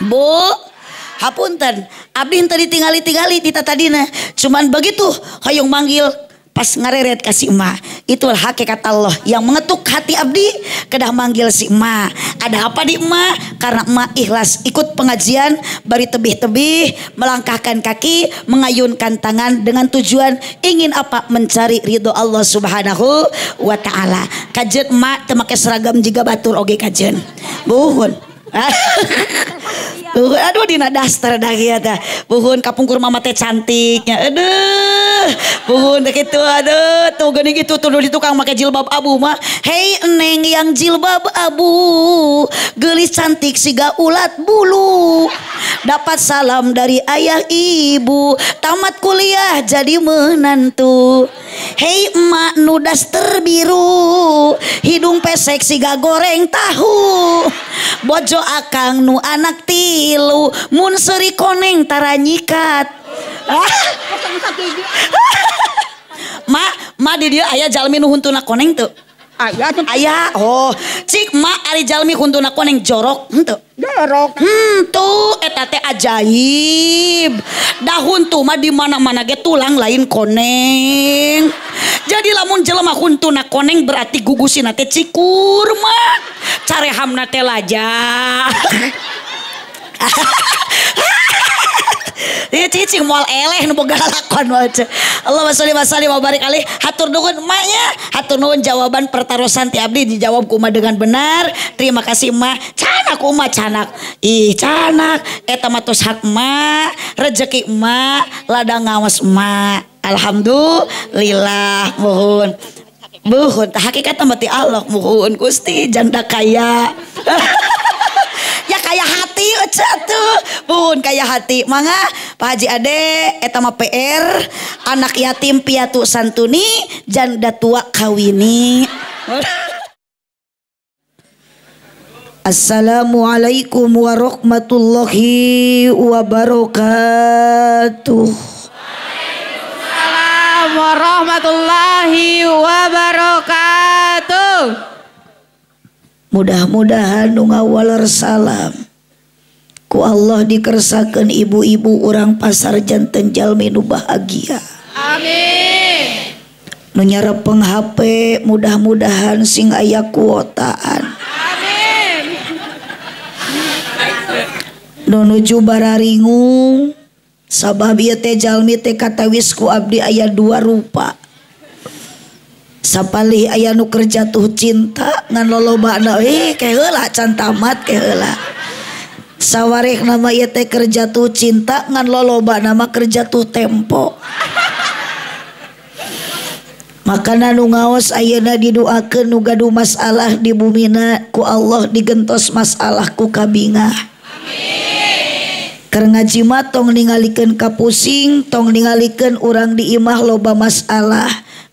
Bu, hapunten, abdi tadi tingali tita tadina. Cuman begitu hoyong manggil pas ngareret kasih emak. Itulah hakikat Allah yang mengetuk hati abdi kedah manggil si emak. Ada apa di emak? Karena emak ikhlas ikut pengajian, bari tebih-tebih, melangkahkan kaki, mengayunkan tangan dengan tujuan ingin apa? Mencari ridho Allah Subhanahu wa taala. Kajen emak teu make seragam jiga batur oge kajen. Buhun. Aduh dina daster dah kieu teh. Buhun kapungkur mama teh cantiknya. Aduh. Buhun teh kitu aduh tuh geuning gitu tuh di tukang make jilbab abu mah. Hei neng yang jilbab abu, geulis cantik siga ulat bulu. Dapat salam dari ayah ibu, tamat kuliah jadi menantu. Hei emak nu daster biru, hidung pesek siga goreng tahu. Bojo akang nu anak tilu, mun seuri koneng tara nyikat. Ma di dieu aya jalmi nu huntuna koneng teu? Aya. Oh, cik ma ari jalmi huntuna koneng jorok henteu? Jorok. Tuh eta teh ajaib. Dahun tuh mah di mana-mana ge tulang lain koneng. Jadi lamun jelema huntuna koneng berarti gugusina teh cikur mah. Carehamna teh lajah. Ieu cicing moal eleh nu boga lakon wae. Allahumma sholli wa sallim wa barik alaihi. Hatur nuhun emaknya, hatur nuhun jawaban pertarosan ti abdi dijawab ku emak dengan benar. Terima kasih emak. Canak ku emak canak. Ih canak eta mah tos hak emak, rezeki emak, ladang ngawas emak. Alhamdulillah muhun. Muhun hakikat mah ti Allah muhun Gusti janda kaya. Ya kaya hati tuh bun kaya hati mangga Pak Haji Ade eta mah PR anak yatim piatu santuni janda tua kawini. Assalamualaikum warahmatullahi wabarakatuh. Waalaikumsalam warahmatullahi wabarakatuh. Mudah-mudahan nu ngawaler salam ku Allah dikersakeun ibu-ibu urang pasar janten jalmi nu bahagia. Amin. Nu nyarepeng HP mudah-mudahan sing aya kuotaan. Amin. Nu nuju bararingung sabab ieu teh jalmi teh katawis ku abdi aya dua rupa. Sapalih aya nu keur jatuh cinta ngan lolobana ke heula can tamat ke heula. Sawarek nama ieu teh keur jatuh cinta ngan lolobana mah keur jatuh tempo. Makana nu ngaos ayeuna didoakeun nu gaduh masalah di bumina ku Allah digentos masalah ku kabingah. Amin. Keur ngaji mah tong ningalikeun kapusing, tong ningalikeun urang di imah loba masalah.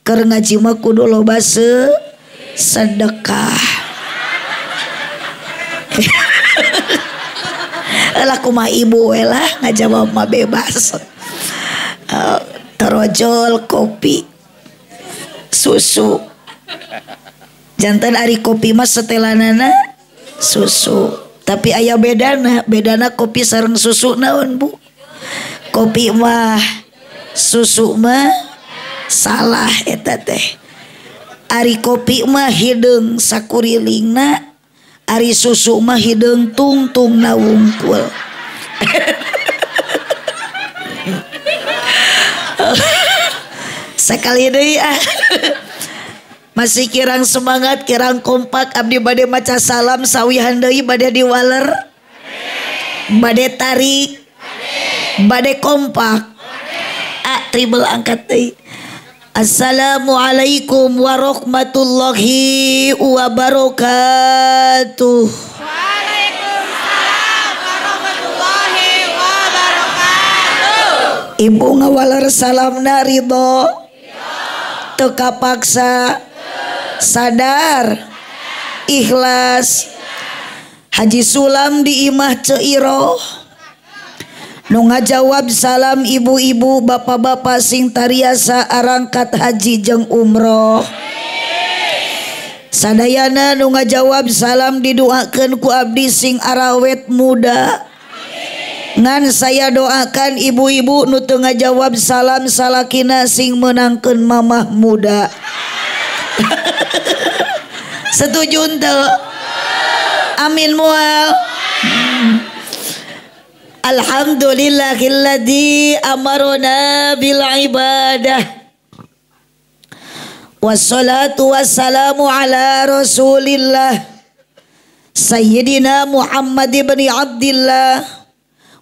Keur ngaji mah kudu loba sedekah. Lah kumaha ibu we lah ngajawab mah bebas. Tarojol kopi susu. Janten ari kopi mah setelanana susu. Tapi aya bedana kopi sareng susu naon Bu? Kopi mah susu mah salah eta teh. Ari kopi mah hideung sakurilingna, ari susu mah hideung tungtungna wungkul. Sekali deui masih kirang semangat, kirang kompak abdi bade maca salam sawihan deui bade diwaler. Bade tarik. Bade kompak. Tribal angkat deui. Assalamualaikum warahmatullahi wabarakatuh. Waalaikumsalam warahmatullahi wabarakatuh. Ibu ngawaler salamna ridho teu kapaksa sadar ikhlas. Haji Sulam di imah Ceiroh nu ngajawab salam ibu-ibu bapak-bapak sing tariasa arangkat haji jeung umroh. Sadayana nu ngajawab salam didoakeun ku abdi sing arawet muda. Ngan saya doakan ibu-ibu nu teu ngajawab salam salakina sing menangkeun mamah muda. Setuju teu? Amin moal. Alhamdulillahilladzi amarona bil ibadah. Wassalatu wassalamu ala Rasulillah Sayyidina Muhammad ibn Abdillah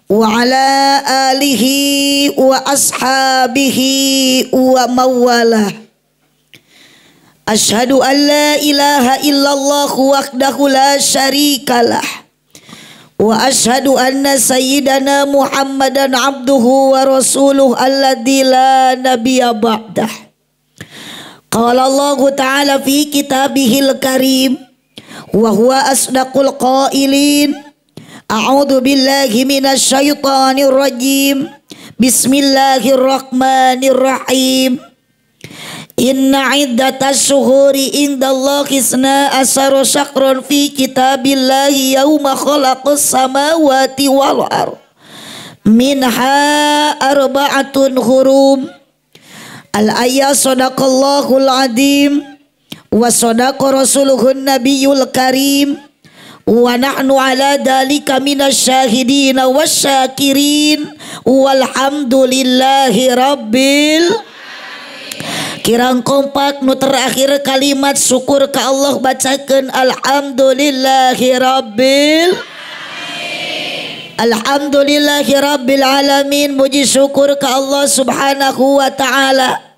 wa ala alihi wa ashabihi wa mawalah. Asyhadu an la ilaha illallah wahdahu la syarikalah wa asyhadu anna sayyidana Muhammadan abduhu wa rasuluh alladzi la nabiyya ba'dah. Qala Allah Ta'ala fi kitabihil karim wa huwa asdaqul qailin. A'udzu billahi minasy syaithanir rajim. Bismillahirrahmanirrahim. Inna iddatasy syuhuri indallahi 12 syahran fi kitabillahi yauma khalaqas samawati wal ardh. Minha arba'atun hurum. Al-ayat sadaqallahul adim wa sadaqa rasuluhun nabiyul karim wa nahnu ala dalika minasyahidin wasyakirin walhamdulillahi rabbil. Kirang kompak nu terakhir kalimat syukur ka Allah bacakeun alhamdulillahi rabbil. Alhamdulillahi rabbil alamin. Muji syukur ke Allah subhanahu wa ta'ala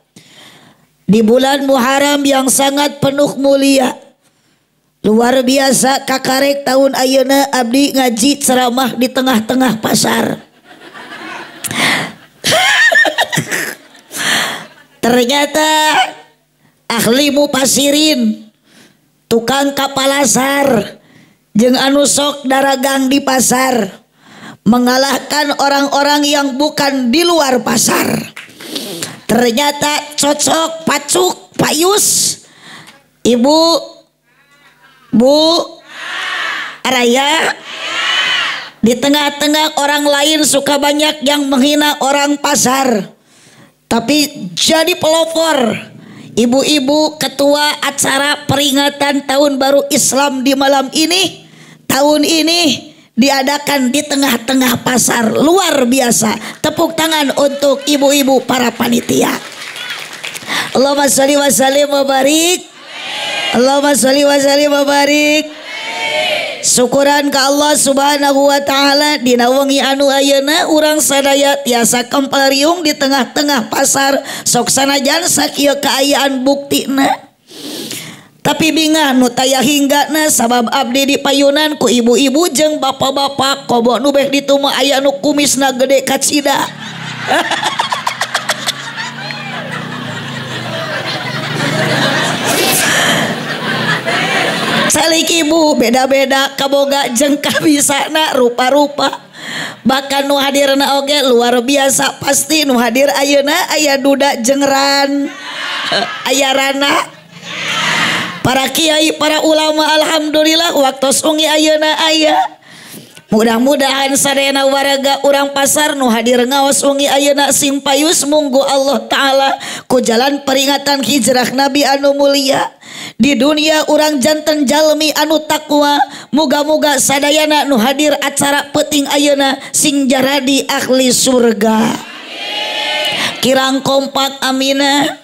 di bulan Muharram yang sangat penuh mulia. Luar biasa kakarek tahun ayeuna abdi ngaji ceramah di tengah-tengah pasar. Ternyata ahli mupasirin, tukang kapalasar jeung anu sok daragang di pasar mengalahkan orang-orang yang bukan di luar pasar. Ternyata cocok, pacuk, payus. Ibu, Bu, Araya. Di tengah-tengah orang lain suka banyak yang menghina orang pasar, tapi jadi pelopor. Ibu-ibu ketua acara peringatan tahun baru Islam di malam ini, tahun ini diadakan di tengah-tengah pasar. Luar biasa. Tepuk tangan untuk ibu-ibu para panitia. Allahumma sholli wa sallim wa barik. Allahumma sholli wa sallim wa barik. Syukuran ke Allah subhanahu wa ta'ala dina wengi anu ayeuna urang sadaya tiasa kempariung di tengah-tengah pasar. Sok sanajan sakieu kaayaan buktina, tapi bingah nu taya hinggana sabab abdi di payunan ku ibu-ibu jeung bapak-bapak. Kobo nu bek ditu mah aya nu kumisna gede kacida. Salik ibu beda-beda kaboga jeung kabisana rupa-rupa. Bahkan nu hadirna oge luar biasa. Pasti nu hadir ayeuna aya duda jeung ran, aya rana. Para kiai, para ulama alhamdulillah waktos ungi ayeuna aya. Mudah-mudahan sadayana waraga urang pasar nu hadir ngaos ungi ayeuna sing payus munggu Allah taala ku jalan peringatan hijrah Nabi anu mulia. Di dunia urang janten jalmi anu takwa. Muga-muga sadayana nu hadir acara peuting ayeuna sing jaradi ahli surga. Kirang kompak amina.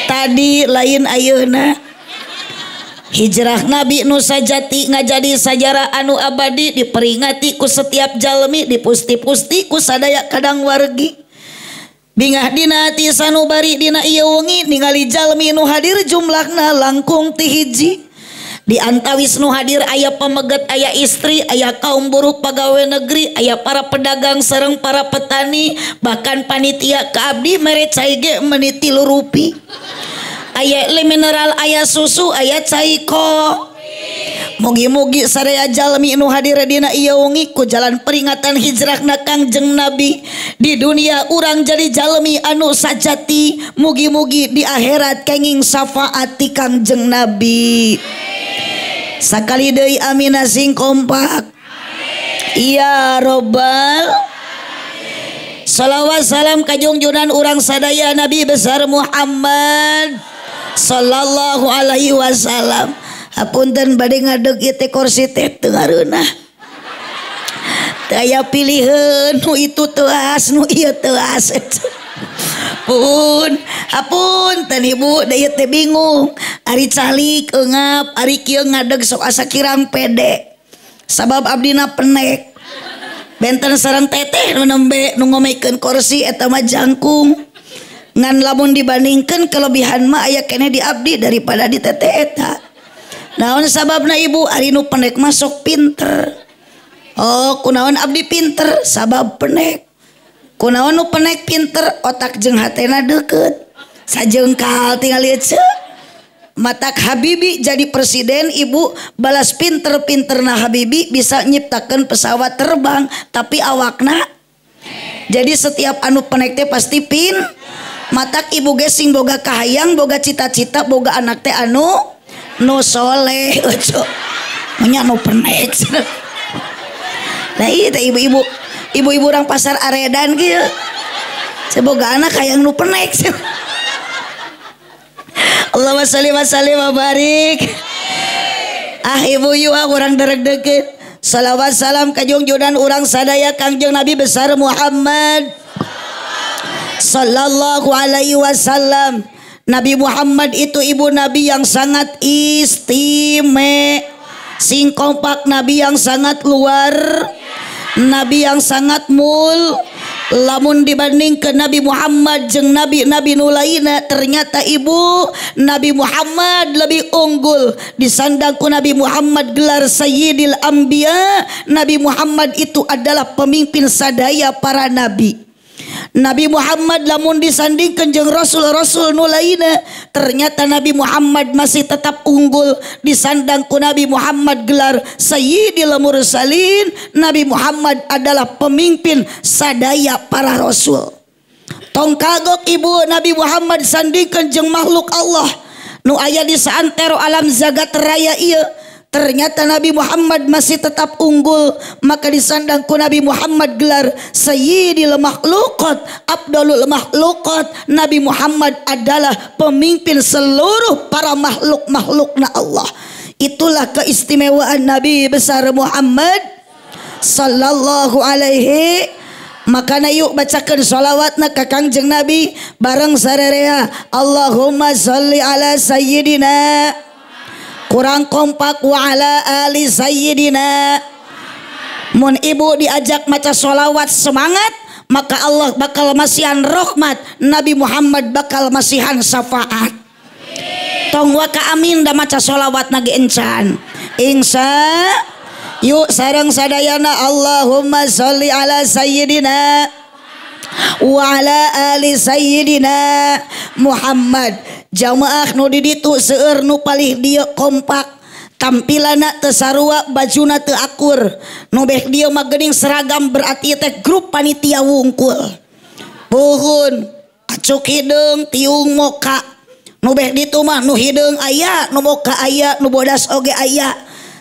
Tadi lain ayeuna. Hijrah Nabi nu sajati ngajadi sajarah anu abadi diperingati ku setiap jalmi, dipusti-pusti ku sadaya kadang wargi. Bingah dina hati sanubari dina ieu wengi ningali jalmi nu hadir jumlahna langkung ti hiji. Di antawis nu hadir aya pameget, aya istri, aya kaum buruh pagawe negeri, aya para pedagang sareng para petani, bahkan panitia ka abdi mere cai ge meuni 3 rupi. Aya le mineral, aya susu, aya cai ko. Mugi-mugi sadaya jalmi nu hadir dina ieu wengi ku jalan peringatan hijrahna Kangjeng Nabi. Di dunia urang jadi jalmi anu sajati, mugi-mugi di akhirat kenging syafaat ti Kangjeng Nabi. Sakali deui amina sing kompak. ya robbal. Salawat salam ka junjungan urang sadaya Nabi besar Muhammad sallallahu alaihi wasallam. Hapunten bade ngadeg ieu teh kursi teh teu ngareunah. Teu aya piliheun nu itu teuas nu ieu teuas. Pun hapunten ibu da ieu teh bingung. Ari calik eungap ari kieu ngadeg sok asa kirang pede. Sabab abdina penek. Benten sareng teteh nu nembe nu ngomekeun kursi eta mah jangkung. Ngan lamun dibandingkeun kelebihan mah aya keneh di abdi daripada di teteh eta. Naon sababna ibu ari nu penek mah sok pinter. Oh kunaon abdi pinter sabab penek. Kunaon nu penek pinter otak jeung hatena deukeut. Sajengkal tinggal lieu ceuk. Matak Habibi jadi presiden ibu balas pinter-pinterna Habibi bisa nyiptakeun pesawat terbang tapi awakna. Jadi setiap anu penek teh pasti matak ibu ge sing boga kahayang boga cita-cita boga anak teh anu nu soleh euco. Nya nu penek. Nah ieu teh ibu-ibu orang pasar Aredan kieu. Seboga anak hayang nu penek. Allahumma sholli wa sallim wa barik. Ah ibu yu urang dereg-deget. Salawat salam ka junjungan urang sadaya Kangjeng Nabi besar Muhammad sallallahu alaihi wasallam. Nabi Muhammad itu ibu nabi yang sangat istimewa. Sing kompak nabi yang sangat luar. Nabi yang sangat lamun dibanding ke Nabi Muhammad jeung nabi-nabi nu lainna ternyata ibu Nabi Muhammad lebih unggul. Disandang ku Nabi Muhammad gelar Sayyidil Anbiya. Nabi Muhammad itu adalah pemimpin sadaya para nabi. Nabi Muhammad lamun disandingkeun jeung rasul-rasul nu lainna ternyata Nabi Muhammad masih tetap unggul. Disandang ku Nabi Muhammad gelar Sayyidil Mursalin. Nabi Muhammad adalah pemimpin sadaya para rasul. Tong kagok ibu Nabi Muhammad sandingkeun jeung makhluk Allah nu aya di saantero alam zagat raya ieu. Ternyata Nabi Muhammad masih tetap unggul. Maka disandang ku Nabi Muhammad gelar Sayyidil Makhluqat, Abdalul Makhluqat. Nabi Muhammad adalah pemimpin seluruh para makhluk-makhlukna Allah. Itulah keistimewaan Nabi besar Muhammad sallallahu alaihi. Makana yuk bacakan sholawatna ka Kangjeng Nabi bareng sarerea. Allahumma sholli ala sayyidina. Kurang kompak wa ala ali sayyidina. Mun ibu diajak maca sholawat semangat, maka Allah bakal masihan rahmat. Nabi Muhammad bakal masihan syafaat. Tong wa ka amin da maca sholawat nage encan. Insya yuk sareng sadayana Allahumma sholli ala sayyidina wa ala ali sayyidina Muhammad. Jamaah nu di ditu seueur nu palih dieu kompak. Tampilana teu sarua, bajuna teu akur. Nu beh dieu mah geuning seragam berarti teh grup panitia wungkul. Puhun acuk hideung tiung moka. Nu beh ditu mah nu hideung aya, nu moka aya, nu bodas oge aya.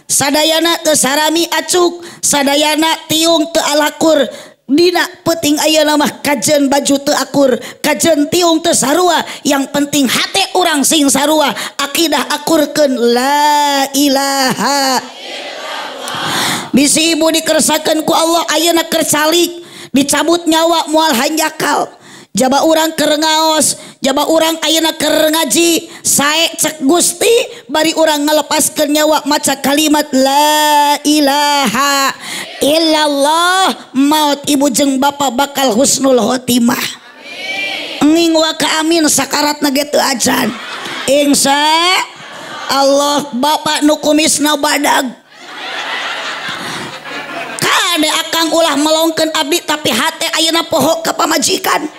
Sadayana teu sarami acuk, sadayana tiung teu alakur. Dina penting ayeuna mah kajen baju teu akur, kajen tiung teu sarua, yang penting hate urang sing sarua, akidah akurkeun la ilaha illallah. Bisi ibu dikersakeun ku Allah ayeuna keur calik, dicabut nyawa moal hanjakal. Jaba urang keur ngaos, jaba urang ayeuna keur ngaji, sae cek Gusti bari urang ngalepaskeun nyawa maca kalimat la ilaha illallah, maut ibu jeung bapa bakal husnul khotimah. Enging wa ka amin sakaratna ge teu acan. Insya Allah bapa nu kumisna badag. Kade akang ulah melongkeun abdi tapi hate ayeuna poho ka pamajikan.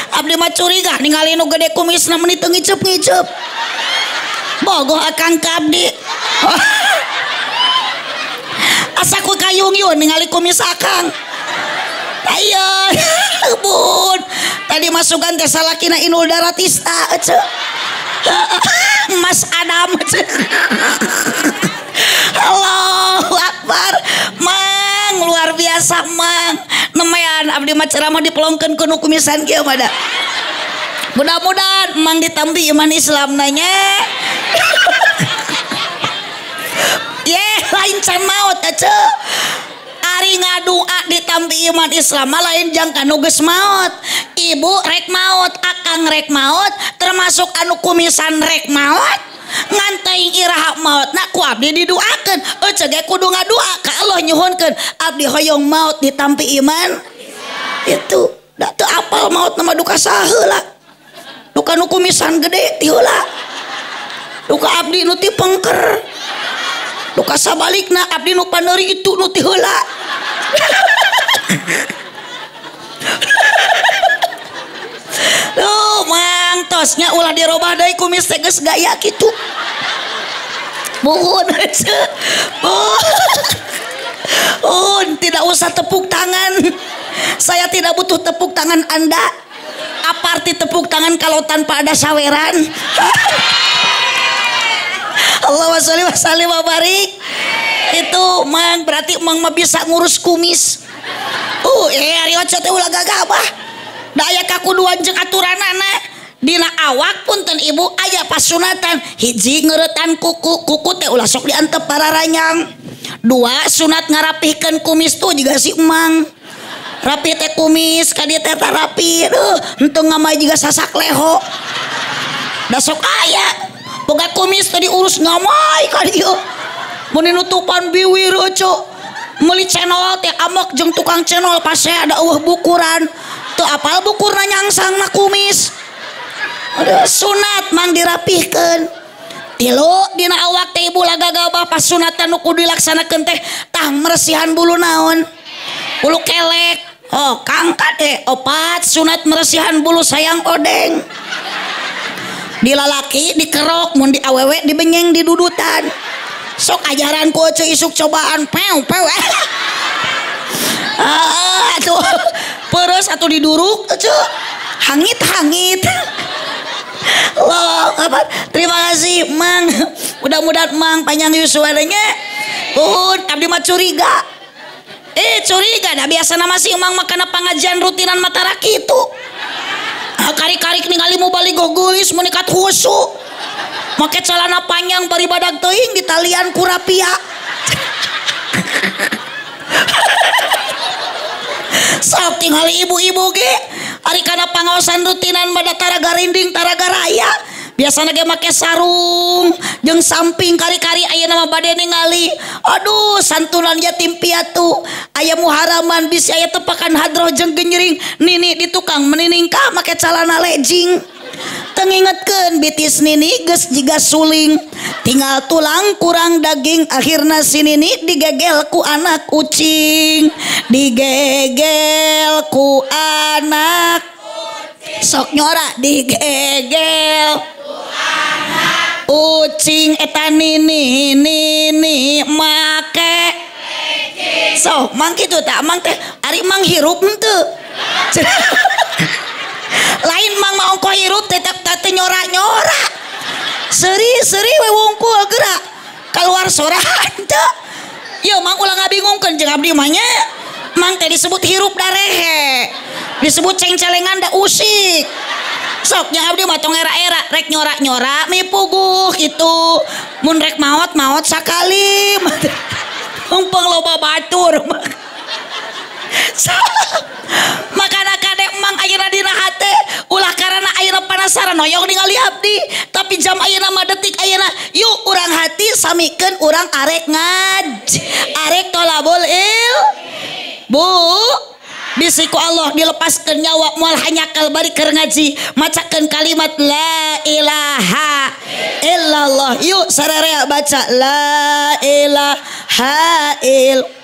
Abdi mah curiga ningali nu gede kumisna meni teu ngiceup-ngiceup. Bogoh akang ka abdi. Asa ku kayung yun ningali kumis akang. Ayo bun. Tadi masukan teh salakina Inul Daratista ceu. Mas Adam ceu. Allahu Akbar. biasa mang nemean abdi mah ceramah dipelongkeun ku nu kumisan kieu mah da. Mudah-mudahan mang ditampi iman Islam nanya. Lain can maot aja. Ari ngadua ditampi iman Islam lain jangka nu geus maot. Ibu rek maot, akang rek maot, termasuk anu kumisan rek maot. Ngan teuing iraha maotna ku abdi diduakeun. Ceuk ge kudu ngadua ka Allah nyuhunkeun abdi hoyong maot ditampi iman. Itu da teu apal maot nama duka saheula. Duka nu kumisan gede ti heula. Duka abdi nu ti pengker. Duka sabalikna abdi nu paneuri itu nu ti heula. Duh mang tosnya ulah dirobah deui kumis teh geus gaya kitu. Muhun tidak usah tepuk tangan. Saya tidak butuh tepuk tangan Anda. Apa arti tepuk tangan kalau tanpa ada saweran? Allahumma sholli wa sallim wa barik. Itu mang berarti mang mah bisa ngurus kumis. Ari oce teh ulah gagabah. Da aya kakuduan jeung aturanana. Dina awak punten ibu aya pasunatan. Hiji ngeuretan kuku teh ulah sok diantep pararanyang. Dua sunat ngarapihkeun kumis tuh juga si emang. Rapi teh kumis ka dieu teh rapi. Henteu ngamai juga sasak leho. Da sok aya boga kumis teh diurus ngamai ka dieu. Mun nutupan biwir oco. Meuli cenol teh amok jeung tukang cenol pas ada eueuh bukuran. Teu apal bukurna nyangsangna kumis. Sunat mang dirapihkeun. Tilu dina awak teh ibu lagagabah pas sunatan nu kudu dilaksanakeun teh tah meresihan bulu naon? Bulu kelek. Kangkat opat sunat meresihan bulu sayang odeng. Di lalaki dikerok mun di awewe dibenyeng di dudutan. Sok ajaran ku cuy isuk cobaan pew atuh peres atuh diduruk cuy hangit Allah kabar. Terima kasih mang, mudah-mudahan mang panjang yuswadanya. Abdi mah curiga dah biasa nama si emang makana pengajian rutinan matara kitu. Kari-karik ningali mubalik gogulis menikat husu. Make celana panjang bari badag teuing di talian ku rapia. Sok tingali ibu-ibu ge ari kana pangaosan rutinan pada taraga rinding taraga raya. Biasana ge make sarung jeung samping kari-kari ayeuna mah bade ningali. Aduh santunan yatim piatu. Aya muharaman bisi aya tepakan hadroh jeung genjering nini di tukang menining ka make celana legging. Tengingetkeun bitis nini geus jiga suling tinggal tulang kurang daging akhirna si nini digegel ku anak kucing digegel ku anak sok nyora digegel ku anak kucing eta nini make so mang kitu tak mang teh ari mang hirup henteu lain mang mau ongko hirup tetap tete nyora-nyora seri we wungkul gerak keluar sorahan teh yo mang ulah ngabingungkeun jeung abdi mah nya mang teh disebut hirup darehe disebut ceng-celengan da usik sok jeung abdi mah tong era-era rek nyora-nyora mipuguh kitu mun rek maot sakali umpeng loba batur makana kadek mang ayeuna dina hate ulah karena ayeuna penasaran hoyong ningali abdi tapi jam ayeuna mah detik ayeuna yuk urang hati samikeun urang arek ngaji arek tolabul bu bisiku Allah dilepaskeun nyawa moal hanyakal bari keur ngaji macakeun kalimat la ilaha illallah yuk sararea baca la ilaha illallah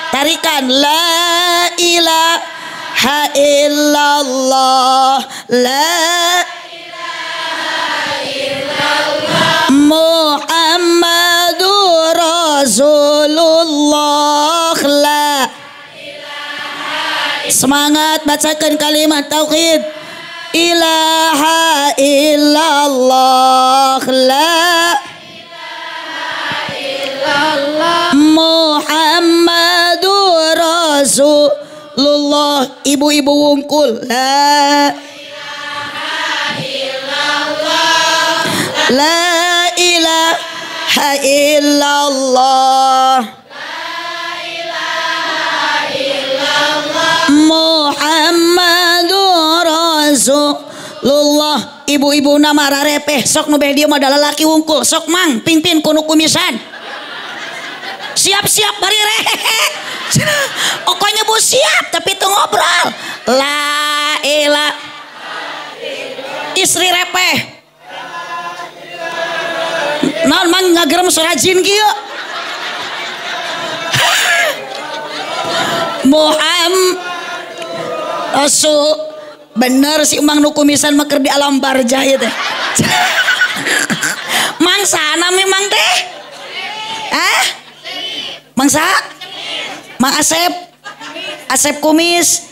tarikan la ilaha illallah la ilaha illallah Muhammadur Rasulullah la ilaha semangat bacakan kalimat tauhid ilaha illallah la ilaha illallah Muhammadur Rasulullah. Ibu-ibu wungkul. La ilaha illallah. Muhammadur Rasulullah. Ibu-ibu nama rarepeh sok nu dia mah adalah laki wungkul sok mang pimpin kuno kumisan. Siap-siap bari rehehe. Pokoknya bu siap tapi itu ngobrol. La ilah. Istri repeh. Naon mang ngagerem surajin kieu. Rasul bener si emang nu kumisan maker di alam barjah ya teh. Mangsa memang teh. Mangsa? Mang Asep kumis.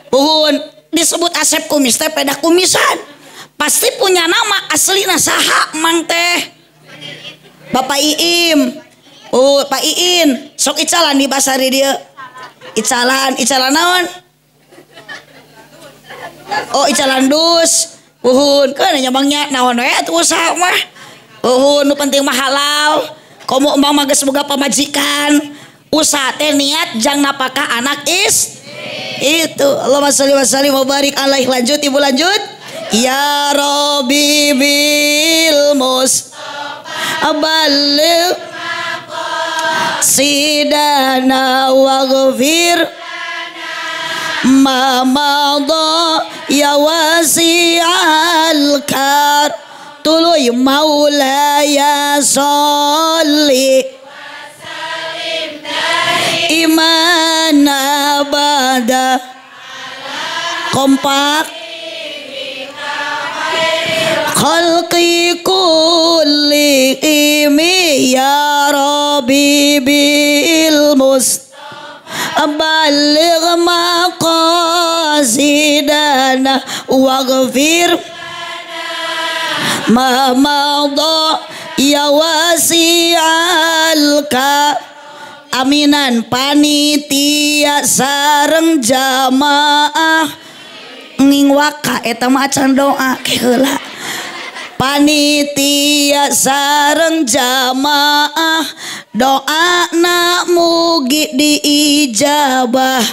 Puhun disebut Asep kumis teh peda kumisan. Pasti punya nama aslina saha mang teh. Bapak Iim. Pak Iin, sok icalan di basari dia. Icalan naon? Oh icalan dus. Puhun, kan nyabangnya naon we atuh usaha mah. Puhun nu penting mah halal. Komo embang mah geus boga pamajikan. Usaha teh niat jang napakah anak itu. Allahumma sholli wa sallim wa barik alaihi. Lanjut ibu lanjut. Ya Rabbi bil Mustafa baligh sidana waghfir ma madha ya wasi'al kar tuluy maulaya sholli iman abada. Kompak khalqi kulli imi ya Rabbi bil Mustafa baligh maqasidana waghfir ma madha ya wasi'al ka. Aminan panitia sareng jamaah nging waka eta mah acan doa ke heula. Panitia sareng jamaah doana mugi diijabah,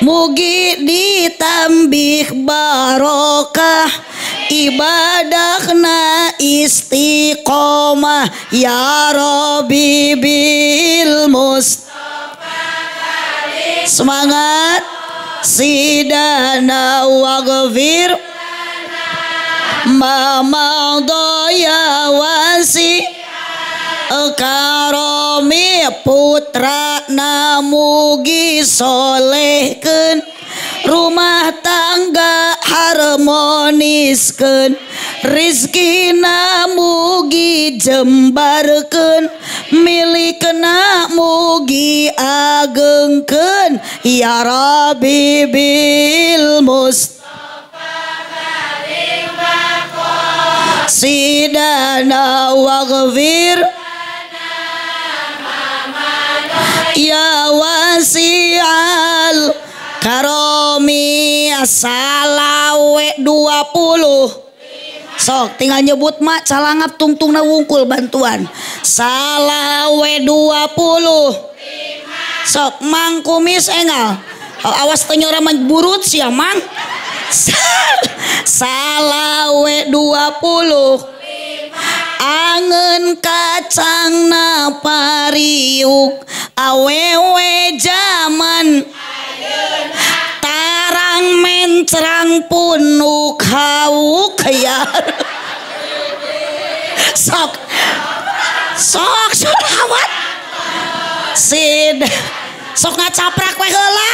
mugi ditambih barokah, ibadahna istiqomah ya Rabbi bil Mustafa. Semangat sidana waghfir mama doya wasi karomi putra namugi solehkeun rumah tangga harmoniskeun rizkina mugi jembarkeun milikna mugi agengkeun ya Rabbi bil Mustafa sidana waghfir ya wasi'al karomi salawe 20. Sok tinggal nyebut mak calangap tungtungna wungkul bantuan salawe 20. Sok mang kumis engal awas tenyora burut sia mang salawe 20 angen kacang na pariuk awewe zaman tarang mencrang punuk hauk ya sok solawat sid sok ngacaprak we heula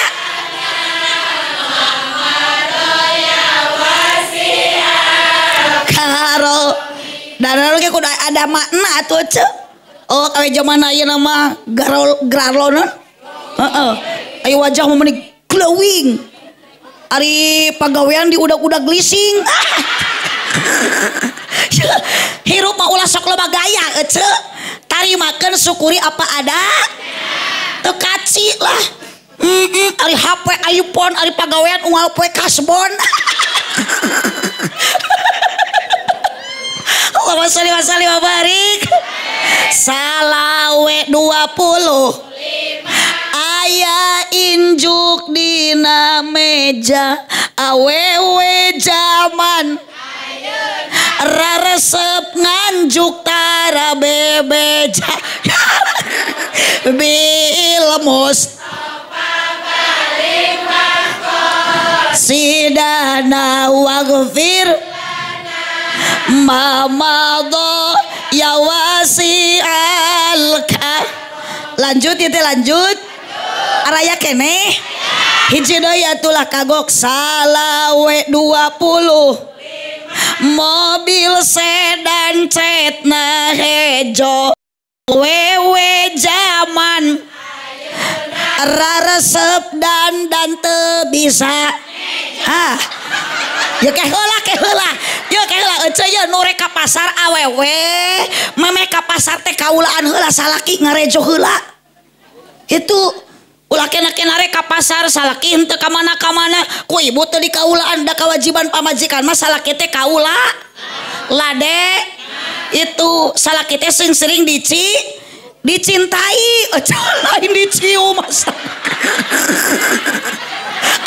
karo dan lalu kudu ada makna atuh ce. Oh kawe zaman ayeuna mah garalonan. Heeh. Aya wajah mah meuni glowing. Ari pagawean di udag-udag glising. Hirup mah ulah sok loba gaya ce. Tarimakeun syukuri apa ada. Teu kaci lah. Ari HP iPhone ari pagawean unggal poe kasbon. Allahumma sholli wa sallim wa barik. Salawe 20 aya injuk dina meja awewe zaman raresep nganjuk tara bebeja bil sidana waghfir mamado ya wasi'alka. Lanjut ya teh lanjut araya kene hiji deui atulah kagok salawe 20 mobil sedan cetna hejo wewe zaman raresep dan teu bisa ya keheula ya keheula ece ya nu rek ka pasar awewe meme ka pasar teh kaulaan heula salaki ngarejo heula itu ulah kena rek ka pasar salaki henteu ka mana ku ibu teu dikaulaan da kewajiban pamajikan mah salaki teh kaula lade itu salaki teh sering dicintai lain dicium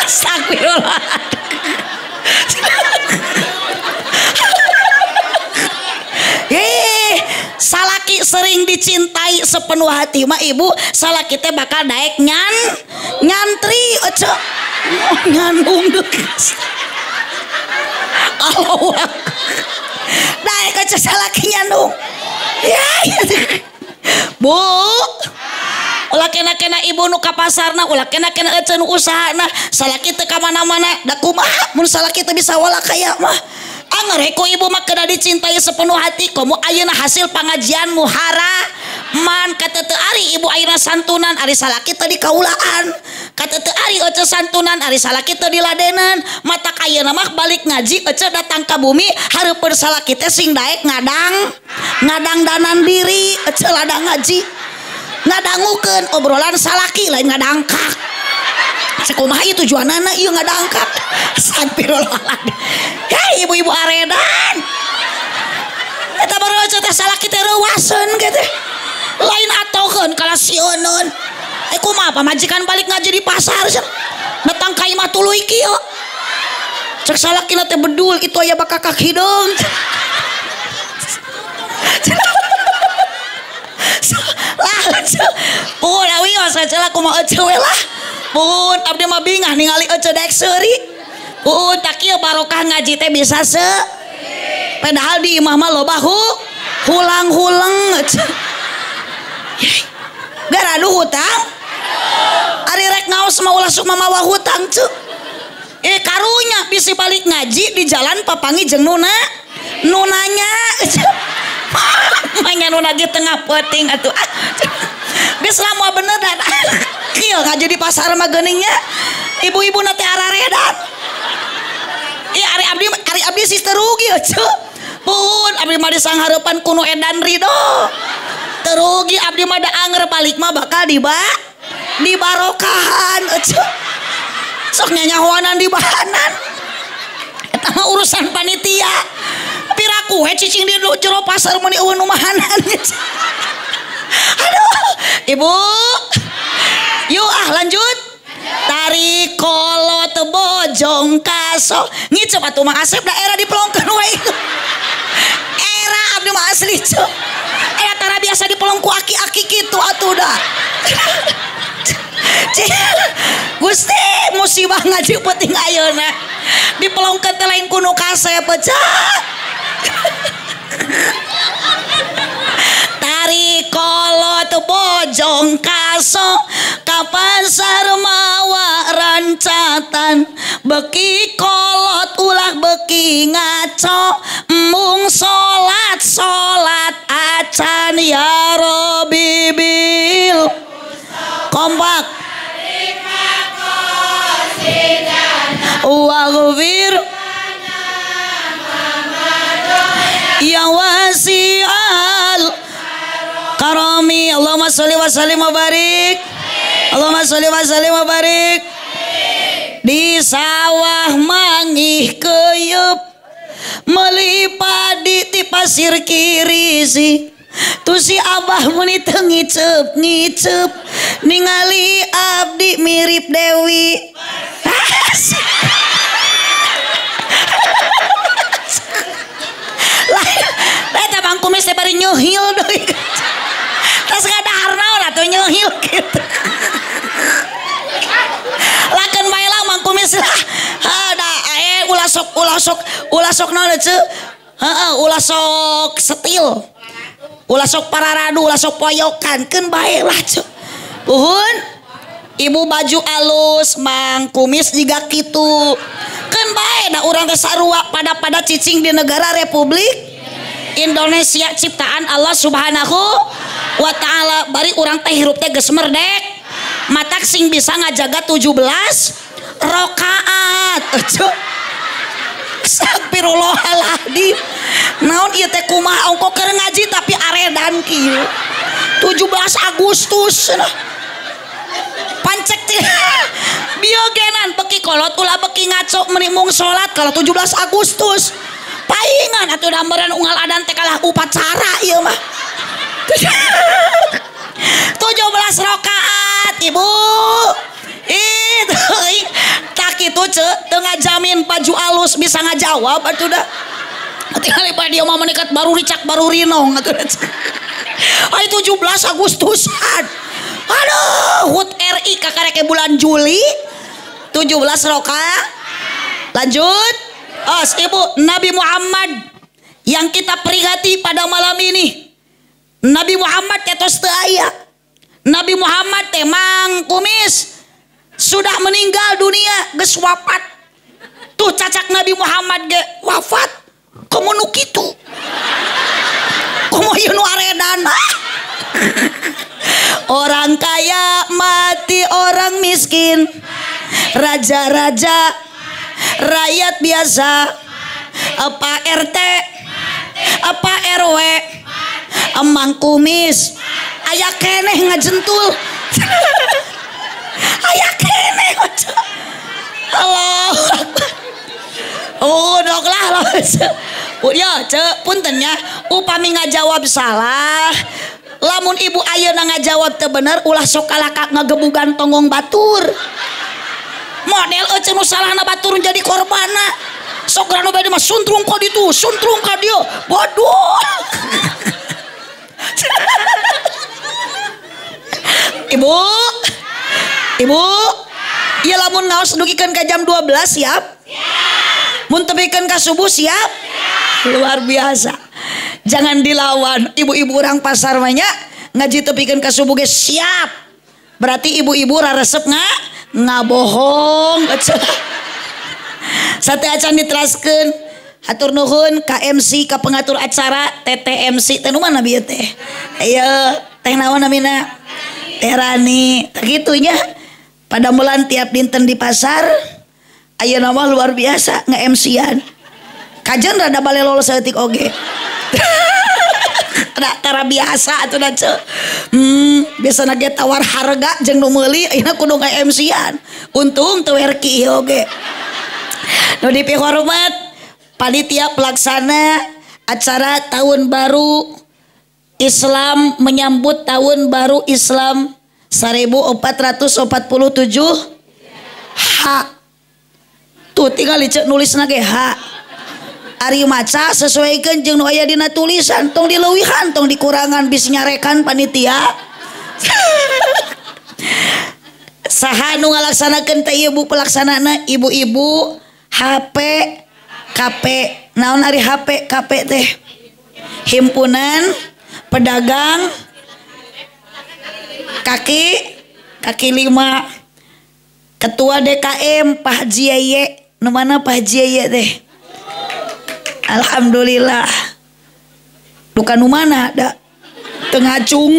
astagfirullah. Salaki sering dicintai sepenuh hati mah ibu salaki teh bakal daek nyantri nyandung Allah daek salaki nyandung ya bu ulah kena ibu nu ka pasarna ulah kena ece nu usahana salaki teh ka mana-mana da kumaha mun salaki teh bisa wala kaya mah angreko ibu mah kena dicintai sepenuh hati komo ayeuna hasil pangajian muhara man kata teu ari ibu ayeuna santunan ari salaki teh dikaulaan kata teu ari ece santunan ari salaki teh diladenan matak ayeuna mah balik ngaji ece datang ka bumi hareupeun salaki teh sing daek ngadang danan diri ece ladang ngaji ngadangukeun obrolan salaki lain ngadangkak sakumaha ieu tujuanana ieu ngadangkak astagfirullahaladzim ya ibu-ibu aredan eta baru aja teh salaki teh reuwaseun kitu lain atokeun kalasioneun kumaha pamajikan balik ngaji di pasar datang ka imah tuluy kieu cek salakina teh bedul itu aya bakakak hideung pun awi wasacelah kumaha ece we lah pun abdi mah bingah ningali ece daek seuri pun tak kieu barokah ngaji teh bisa padahal di imah mah loba hulang-hulang garadu hutang ari rek ngaos mah ulah sok mamawa hutang cu karunya bisi balik ngaji di jalan papangi jeung nunanya manya nuna di tengah peting atuh geus lamun bener dan kieu ngaji di pasar mah geuningnya ibu-ibu na teh araredan ieu ari abdi sister rugi atuh pun abdi mah disanghareupan kuno edan ridho terugi abdi mah da anger balik mah bakal dibarokahan atuh sok nyanyahoanan di bahanan eta mah urusan panitia piraku we cicing di jero pasar mun eueun umahanan aduh ibu yuk lanjut tarik kolot bojong kaso ngicep atuh Mang Asep daerah dipelongkeun we era abdi mah asli cu tara biasa dipelong ku aki-aki kitu atuh dah Gusti musibah ngaji penting ayeuna dipelongkeun teh lain kuno kasep pecah tarik kolot bojong kaso ka pasar mawa rancatan beki kolot ulah beki ngaco mung salat acan ya Rabbi bil kompak waghfir ya wasi'al karami Allahumma sholli wa sallim wa barik Allahumma sholli wa sallim wa barik. Di sawah mangih keyeup meuli padi ti pasir kiri si tu si abah meni teu ngiceup ningali abdi mirip Dewi. Eta Bang Kumis teh bari nyeuhil deui. Tas ngadaharna lah tuh nyeuhil kitu. Lakeun bae lah Bang Kumis lah. Da ulah sok naon ce? Heeh, ulah sok setil. Ulah sok pararadu, ulah sok poyokan, keun bae lah ce. Uhun. Ibu baju alus, Mang Kumis juga kitu. Keun bae da urang teh sarua pada cicing di negara Republik Indonesia ciptaan Allah Subhanahu wa taala. Bari urang teh hirup teh geus merdek. Matak sing bisa ngajaga 17 rakaat. Astagfirullahaladzim. Naon ieu teh kumaha ongko keur ngaji tapi aredan kieu. 17 Agustus. Pancek teh biogenan beki kolot ulah beki ngaco menimung salat kalau 17 Agustus. Paingan atuh da meureun unggal adan teh kalah upacara ieu mah. 17 rakaat Ibu. Itu tak itu teu ngajamin baju alus bisa ngajawab atuh da. Tinggal ieu dia mah meunikat baru ricak baru rinong atuh. Ai 17 Agustusan. Aduh, HUT RI kakareke bulan Juli 17 rakaat. Lanjut. Ibu, Nabi Muhammad yang kita peringati pada malam ini, Nabi Muhammad tetos teu aya. Nabi Muhammad teh Mang Kumis sudah meninggal dunia, geus wafat. Tuh cacak Nabi Muhammad ge wafat. Komo nu kitu? Komo ieu nu aredan? Orang kaya mati orang miskin, raja-raja rakyat biasa, apa RT, apa RW, Mang Kumis, aya keneh ngajentul, aya keneh ngajentul. Allah, dok lah, ya puntennya, upami ngajawab salah, lamun ibu ayeuna ngajawab teu bener, ulah sok kalakak ngagebugan tonggong batur. Model cenah salahna batur jadi korbanna. Sok rano bade mah suntrung ka ditu, suntrung ka dieu. Bodoh. Ibu. Ieu lamun ngaos dugikeun ka jam 12 siap? Siap. Mun tepikeun ka subuh siap? Luar biasa. Jangan dilawan. Ibu-ibu orang pasar mah nya ngaji tepikeun ka subuh ge siap. Berarti ibu-ibu raresep ngabohong. Sate acan diteraskeun. Hatur nuhun ka MC ka pengatur acara TTMC teh nu mana bieu teh? Ayo teh naon namina? Teh Rani. Kitu nya. Pada bulan tiap dinten di pasar ayeuna mah luar biasa nge-MC-an. Kajen rada balelol saeutik oge. Tara biasa atuh na ce. Biasana ge tawar harga jeung nu meuli ayeuna kudu nge-MC-an. Untung teu werki oge. Nu dipihormat panitia pelaksana acara tahun baru Islam menyambut tahun baru Islam 1447 H. Tuh tinggal nulisna ge H. Ari maca sesuaikan jeung nu aya dina tulisan, tong dileuwihan tong dikurangan bis nyarekan panitia. Saha nu ngalaksanakeun teh ieu Bu pelaksanana? Ibu-ibu HP KP. Naon ari HP KP teh? Himpunan Pedagang kaki lima. Ketua DKM Pak Haji Yeye. Nu mana Pak Haji Yeye teh? Alhamdulillah. Bukan nu mana da tengacung.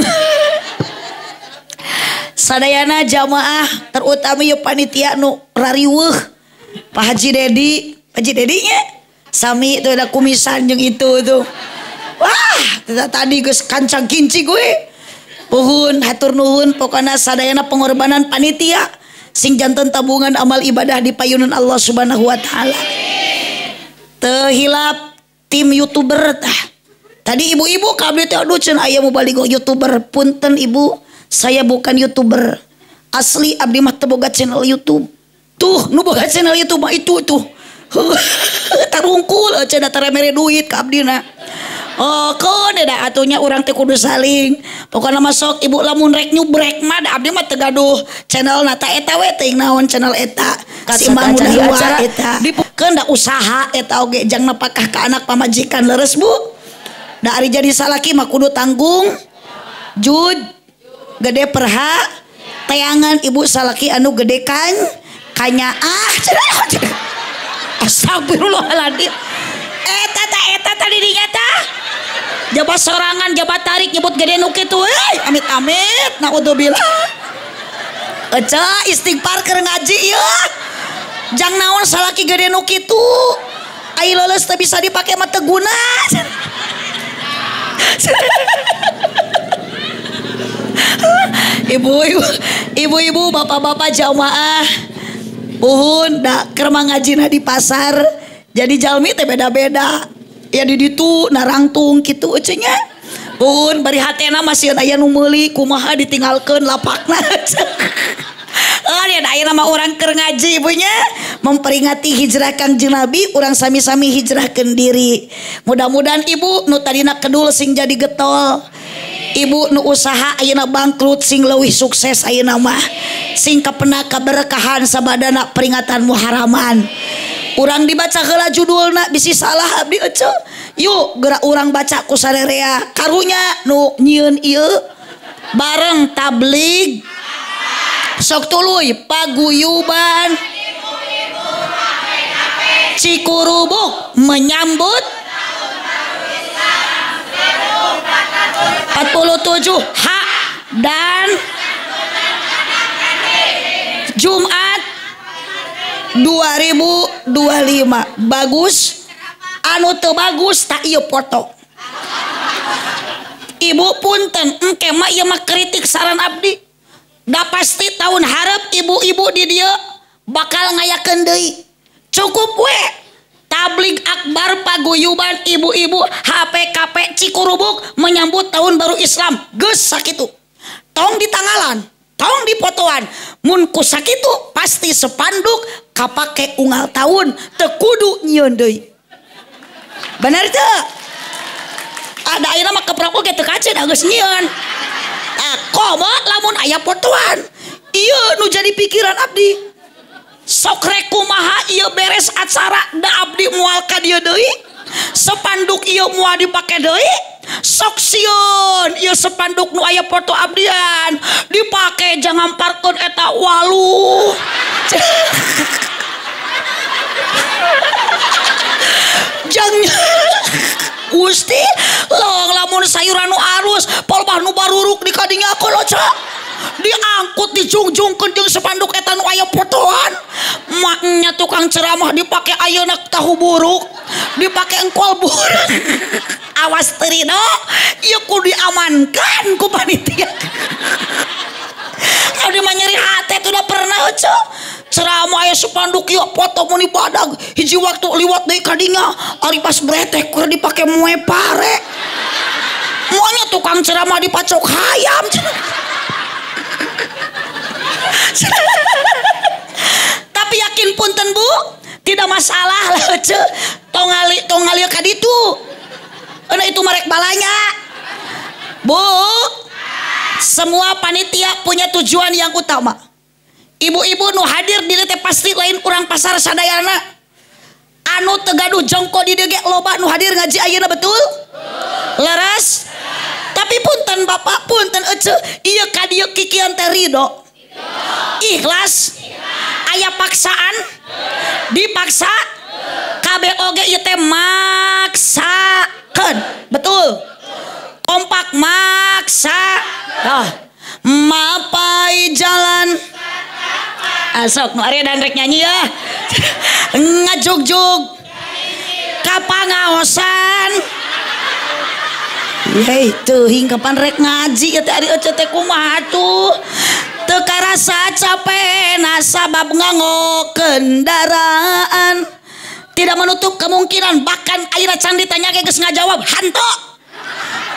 Sadayana jamaah terutama ieu panitia nu rariweuh Pak Haji Dedi, Pak Haji Dedi nya sami itu ada kumisan jeung itu tuh. Wah, tadi geus kancang kinci gue. Puhun hatur nuhun pokona sadayana pengorbanan panitia sing janten tabungan amal ibadah di payunan Allah Subhanahu wa taala. Teu hilap tim YouTuber tah. Tadi ibu-ibu kabeh teh aduh cenah aya mubaligo YouTuber. Punten ibu, saya bukan YouTuber. Asli abdi mah teu boga channel YouTube. Tuh nu boga channel YouTube mah itu tuh. Tarungkul cenah taremere duit ka abdina. Oh kon da atunya urang teh kudu saling. Pokona masuk ibu lamun rek nyubrek mah da abdi mah teu gaduh channel na ta eta we teuing naon channel eta. Si Mang Muda acara eta. Dipikeun da usaha eta oge jang napakah ka anak pamajikan leres Bu. Da ari jadi salaki mah kudu tanggung jud gede perha tayangan ibu salaki anu gede kan kanyaah. Astagfirullahaladzim. Eta tadi dinya tah jabat sorangan jabat tarik nyebut gede nu kitu amit naudzubillah. Eca istighfar keur ngaji ieu jang naon salaki gede nu kitu ai leuleus teu bisa dipake mah teu guna. Ibu-ibu bapak-bapak jamaah puhun da keur mangajina di pasar jadi jalmi teh beda-beda ya di ditu narangtung kitu cenah puhun bari hatena masih aya nu meuli kumaha ditinggalkeun lapakna. Ya aya nama orang keur ngaji ibunya memperingati hijrah Kangjeng Nabi urang sami-sami hijrahkeun diri. Mudah-mudahan ibu nu tadina kedul sing jadi getol. Ibu nu usaha ayeuna bangkrut sing leuwih sukses ayeuna mah. Sing kapena kaberkahan sabadana peringatan Muharraman. Urang dibaca heula judulna bisi salah abdi ece. Yuk geura urang baca ku sarerea karunya nu nyieun ieu bareng tablig. Sok tuluy paguyuban Cikurubuk menyambut 47 H dan Jumat 2025. Bagus anu teu bagus tak ieu foto. Ibu punten engke mah ieu mah kritik saran abdi. Da pasti tahun harap ibu-ibu di dia bakal ngayakeun deui. Cukup we tabligh akbar paguyuban ibu-ibu HPKP Cikurubuk menyambut tahun baru Islam. Geus sakitu. Tong di tanggalan, tong di fotoan. Mun ku sakitu pasti sepanduk kapake unggal tahun teu kudu nyieun deui. Bener teu? Ada ayeuna mah keprapul ge teu kaceun geus nyieun. Komo lamun aya fotoan ieu nu jadi pikiran abdi sok rek kumaha ieu beres acara da abdi moal ka dieu deui sepanduk ieu moal dipake deui sok sieun ieu sepanduk nu aya foto abdian dipake jangan parkeun eta walu. Jangan Gusti long lamun sayuran nu alus polbah nu baruruk di kadinya koloca diangkut dijungjungkeun jeung sepanduk eta nu aya fotoan maknya tukang ceramah dipake ayeuna tahu buruk dipake engkol buruk. Awas teu ridho ieu kudu diamankan ku panitia. Abdi mah nyeri hate teh udah pernah cok ceramah aya sepanduk ieu foto mun ibadah hiji waktu liwat deui kadinya ari pas bretek keur dipake moe pare moanya tukang ceramah dipacok hayam. Tapi yakin punten Bu tidak masalah lah ce tong ngalih ka ditu itu marek balanya Bu. Semua panitia punya tujuan yang utama. Ibu-ibu nu hadir di teh pasti lain urang pasar sadayana. Anu teu gaduh jongko di dieu ge loba nu hadir ngaji ayeuna betul? Leres? Tapi punten Bapak, punten ece, ieu ka dieu kikian teh ridho. Ikhlas? Aya paksaan? Dipaksa? Kabeh oge ieu teh maksakeun. Betul? Kompak maksa. Dah. Mapai jalan asok nu ari dan rek nyanyi ya. Ngajugjug ka pangaosan Hei tuh hingkapan rek ngaji ya tadi teh kumaha tuh teu karasa capek sabab nganggo kendaraan tidak menutup kemungkinan bahkan ayeuna can ditanya geus ngajawab hanto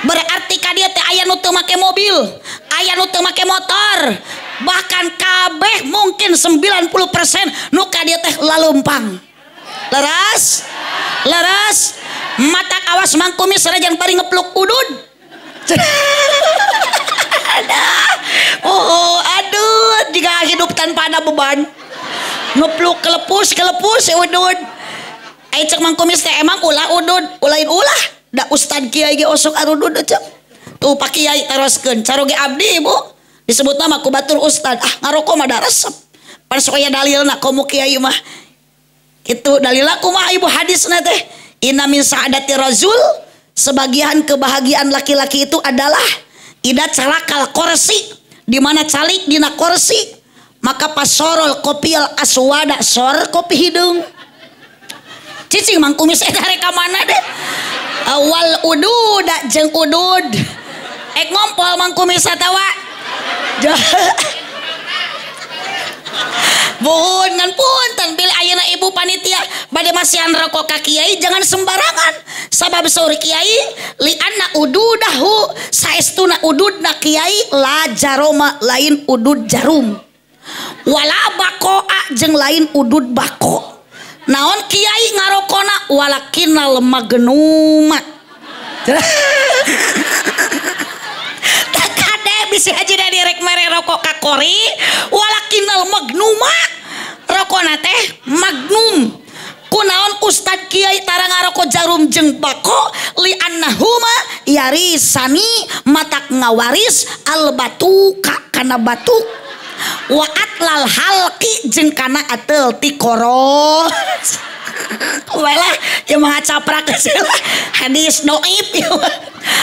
berarti ka dieu teh aya nu teu make mobil aya nu teu make motor bahkan kabeh mungkin 90% nu ka dieu teh lalumpang leras mata awas mangkumis sarajan bari ngepluk udud aduh jika hidup tanpa ada beban ngepluk kelepus udud cek mangkumis teh emang ulah udud ulain ulah da ustad kiai ge osok arudud cek tuh pak kiai teruskeun caroge abdi ibu disebut nama ku batur ustad ngarokok mah da resep pan sok aya dalilna komo kiai mah itu dalilna kumaha ibu hadisna teh inna min sa'adati rajul sebagian kebahagiaan laki-laki itu adalah ida calakal korsi di mana calik dina korsi maka pasorol kopial aswada sor kopi hidung cicing mangkumis eta reka mana deh awal udud jeung udud ngompol mangkumis atawa Buhun ngan punten bil ayeuna ibu panitia bade masihan rokok ka kiai jangan sembarangan sabab saur kiai li anna ududahu saestuna ududna kiai la jaroma lain udud jarum wala bakoa jeung lain udud bako naon kiai ngarokona walakinal magnuma bisi aja dari rek mere rokok kakori walakinal magnuma rokona teh magnum kunaon ustad kiai tara ngarokok jarum jeung bako li annahuma yarisani matak ngawaris al batuka kana batuk wa atlal halqi jeung kana atel tikoro walah ya maha caprak hadis doib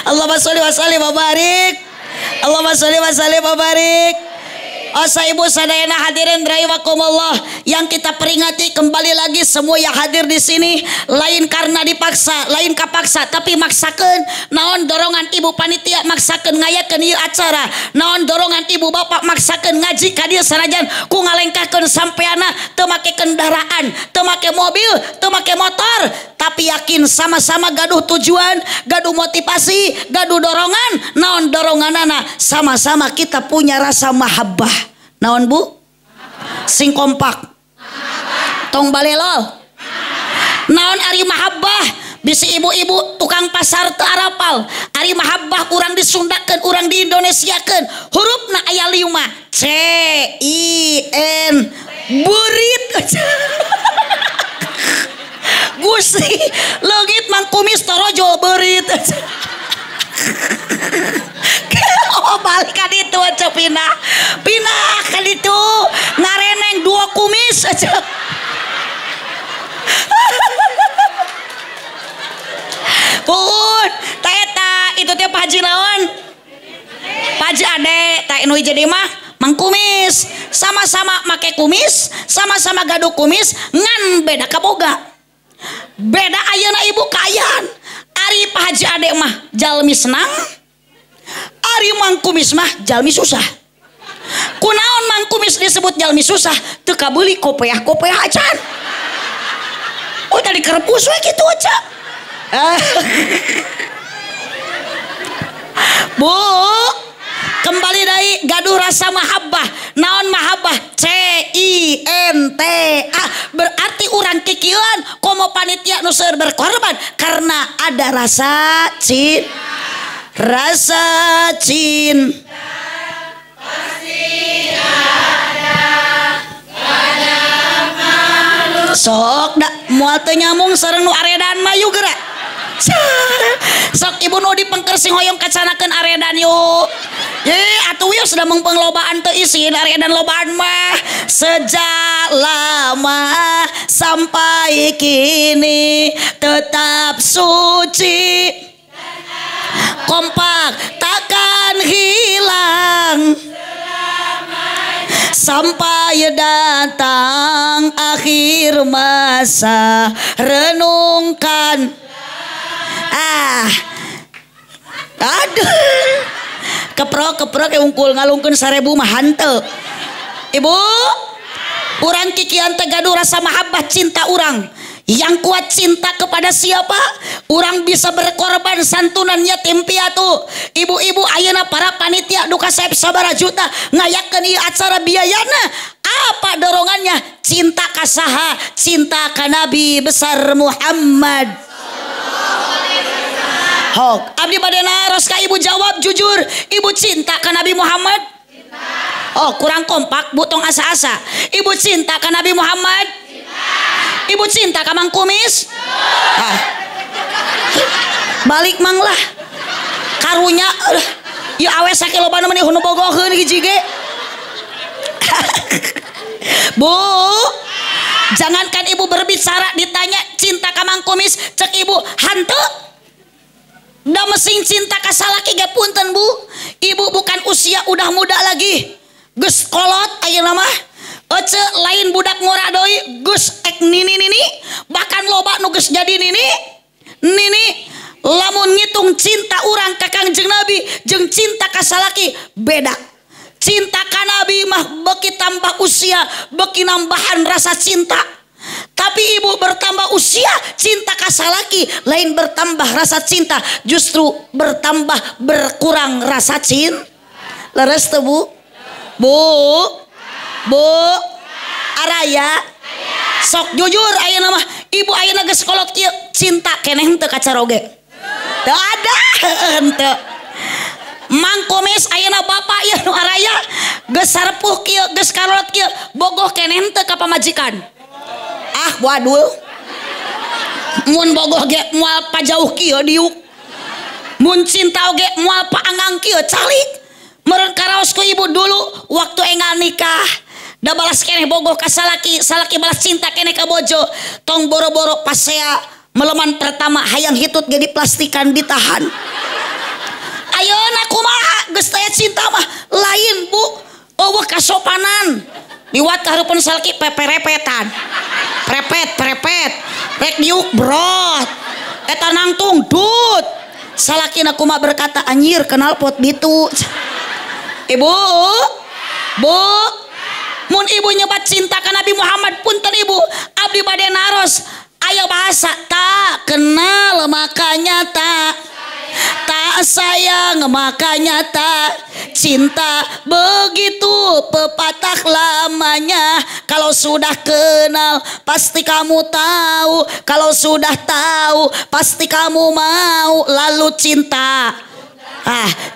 Allahumma sholli wa sallim wa barik Allahumma sholli wa sallim wa barik. Asa ibu sadayana hadirin rahimakumullah yang kita peringati kembali lagi semua yang hadir di sini lain karena dipaksa lain kapaksa tapi maksakeun naon dorongan ibu panitia maksakeun ngayakeun ieu acara naon dorongan ibu bapak maksakeun ngaji ka dieu sanajan ku ngalengkahkeun sampeana teu make kendaraan teu make mobil teu make motor tapi yakin sama-sama gaduh tujuan gaduh motivasi gaduh dorongan naon doronganana sama-sama kita punya rasa mahabbah naon bu sing kompak tong balelo naon ari mahabbah bisi ibu-ibu tukang pasar teu arapal ari mahabbah urang disundakeun urang diindonesiakeun hurufna aya 5 C I N burit Gusti leungit mangkumis torojol berit oh balik ka ditu aja pindah ka ditu ngareneng 2 kumis aja pun taeta itu teh Pak Haji naon Pak Haji ade tak nu jadi mah mangkumis sama-sama make kumis sama-sama gaduh kumis ngan beda kaboga beda ayeuna ibu kayan ari Pak Haji ade mah jalmi senang ari mangkumis mah jalmi susah kunaon mangkumis disebut jalmi susah teu kabeuli kopeah acan oh tadi kerepus we kitu aja Bu kembali dari gaduh rasa mahabbah naon mahabbah C I N T A berarti urang kikieuan komo panitia nu seueur berkorban karena ada rasa cinta pasti ada sok da moal teu nyambung sareng nu aredan mah yuk geura sok ibu nu dipengkersing hoyong kacanakeun aredan yuk atuh yuk sudah mengpenglobaan teu isi aredan lobaan mah sejak lama sampai kini tetap suci kompak takkan hilang sampai datang akhir masa renungkan Aduh. Keprok yang ungkul ngalungkeun 1000 mah hanteu. Ibu, urang kikian teh gaduh rasa mahabbah cinta urang. Yang kuat cinta kepada siapa? Urang bisa berkorban santunan yatim piatu. Ibu-ibu ayeuna para panitia duka saeb sabaraha juta ngayakeun ieu acara biayana. Apa dorongannya? Cinta ka saha? Cinta ka Nabi besar Muhammad. Hok, abdi bade naros ka ibu jawab jujur. Ibu cinta ka Nabi Muhammad? Oh, kurang kompak, butong asa-asa. Ibu cinta ka Nabi Muhammad? Ibu cinta ka Mang Kumis? Ah. Balik mang lah. Karunya ieu awe sakilobana meni hunu bogoheun hiji ge. Bu, jangankan ibu berbicara ditanya cinta ka Mang Kumis, cek ibu hanteu. Da mesin cinta ka salaki ge punten Bu. Ibu bukan usia udah muda lagi. Geus kolot ayeuna mah. Ece lain budak ngora doi geus ek nini bahkan loba nu geus jadi nini lamun ngitung cinta urang ka Kangjeng Nabi jeung cinta ka salaki beda. Cinta ka Nabi mah beuki tambah usia beuki nambahan rasa cinta. Tapi ibu bertambah usia cinta ka salaki lain bertambah rasa cinta, justru bertambah berkurang rasa cinta. Leres teu Bu? Bu, araya sok jujur ayeuna mah ibu ayeuna geus kolot kieu cinta keneh henteu ka caroge? Teu ada henteu. Mang Kumis ayeuna bapak ieu nu araya geus sarpuh kieu geus kolot kieu bogoh keneh henteu ka pamajikan? Ah waduh. Mun bogoh ge moal pajauh kieu diuk. Mun cinta oge moal paangang kieu calik. Meureun karaos ku ibu dulu waktu enggal nikah. Da balas keneh bogoh ka salaki balas cinta keneh ka bojo. Tong boro-boro pas saya meleman pertama hayang hitut ge diplastikan ditahan. Ayeuna kumaha geus taya cinta mah lain Bu. Eueuh kasopanan. Liwat hareupeun salaki peperepetan. Prepet. Rek diuk brot. Eta nangtung dut. Salakina kumaha berkata anjir kenal pot bitu. Ibu, Bu, mun ibu nyebat cinta ka Nabi Muhammad punten ibu abdi bade naros aya bahasa tak kenal makanya tak sayang makanya tak cinta begitu pepatah lamanya. Kalau sudah kenal pasti kamu tahu, kalau sudah tahu pasti kamu mau lalu cinta.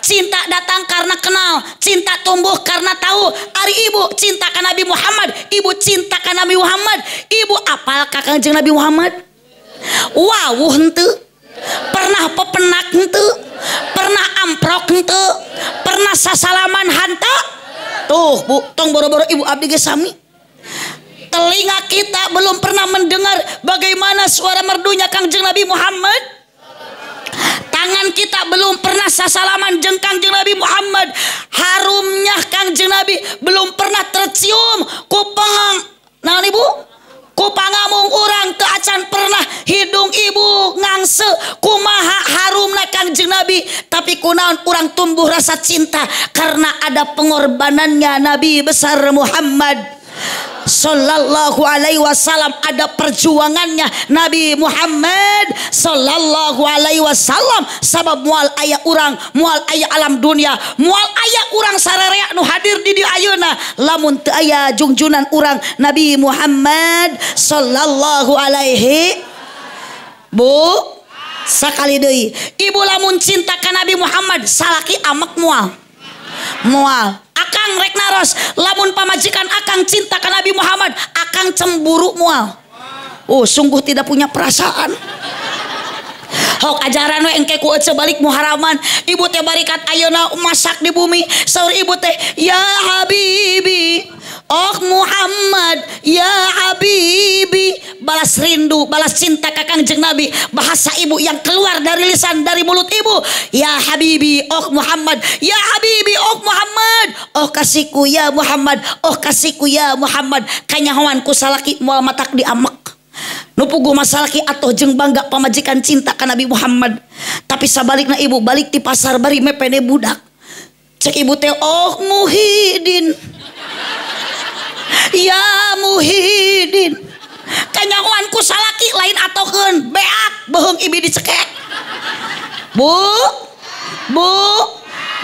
Cinta datang karena kenal, cinta tumbuh karena tahu. Ari ibu cinta ka Nabi Muhammad, ibu cinta ka Nabi Muhammad, ibu apal ka Kangjeng Nabi Muhammad? Wawuh henteu? Pernah pepenak henteu? Pernah amprok henteu? Pernah sasalaman hanta? Tuh Bu, tong boro-boro ibu abdi ge sami. Telinga kita belum pernah mendengar bagaimana suara merdunya Kangjeng Nabi Muhammad. Tangan kita belum pernah sasalaman jeung Kangjeng Nabi Muhammad. Harumnya Kangjeng Nabi belum pernah tercium ku naon ibu? Ku pangamung urang teu acan pernah hidung ibu ngangse kumaha harumna Kangjeng Nabi. Tapi kunaon urang tumbuh rasa cinta karena ada pengorbanannya Nabi besar Muhammad Sallallahu alaihi wasallam, ada perjuangannya Nabi Muhammad Sallallahu alaihi wasallam. Sabab mual aya urang, mual aya alam dunia, mual aya urang sararea nu hadir di dieu ayeuna, lamun teu aya jungjunan urang Nabi Muhammad Sallallahu alaihi. Bu, sakali deui ibu lamun cinta ka Nabi Muhammad salaki amek mual akang rek naros lamun pamajikan akang cinta ka Nabi Muhammad akang cemburu mual. Oh sungguh tidak punya perasaan. Hok ajaran we engke ku ece balik muharaman ibu teh barikat ayeuna masak di bumi saur ibu teh ya habibi oh Muhammad ya habibi, balas rindu balas cinta ka Kangjeng Nabi. Bahasa ibu yang keluar dari lisan dari mulut ibu ya habibi oh Muhammad ya habibi oh Muhammad oh kasihku ya Muhammad oh kasihku ya Muhammad. Kanyahoan ku salaki moal matak diamek nu puguh masalaki atoh jeung bangga pamajikan cinta ka Nabi Muhammad. Tapi sabalikna ibu balik di pasar bari mepene budak. Cek ibu teh, oh Muhyiddin, ya Muhyiddin, kanyahoan ku salaki lain atokeun beak beheung ibi dicekek. Bu,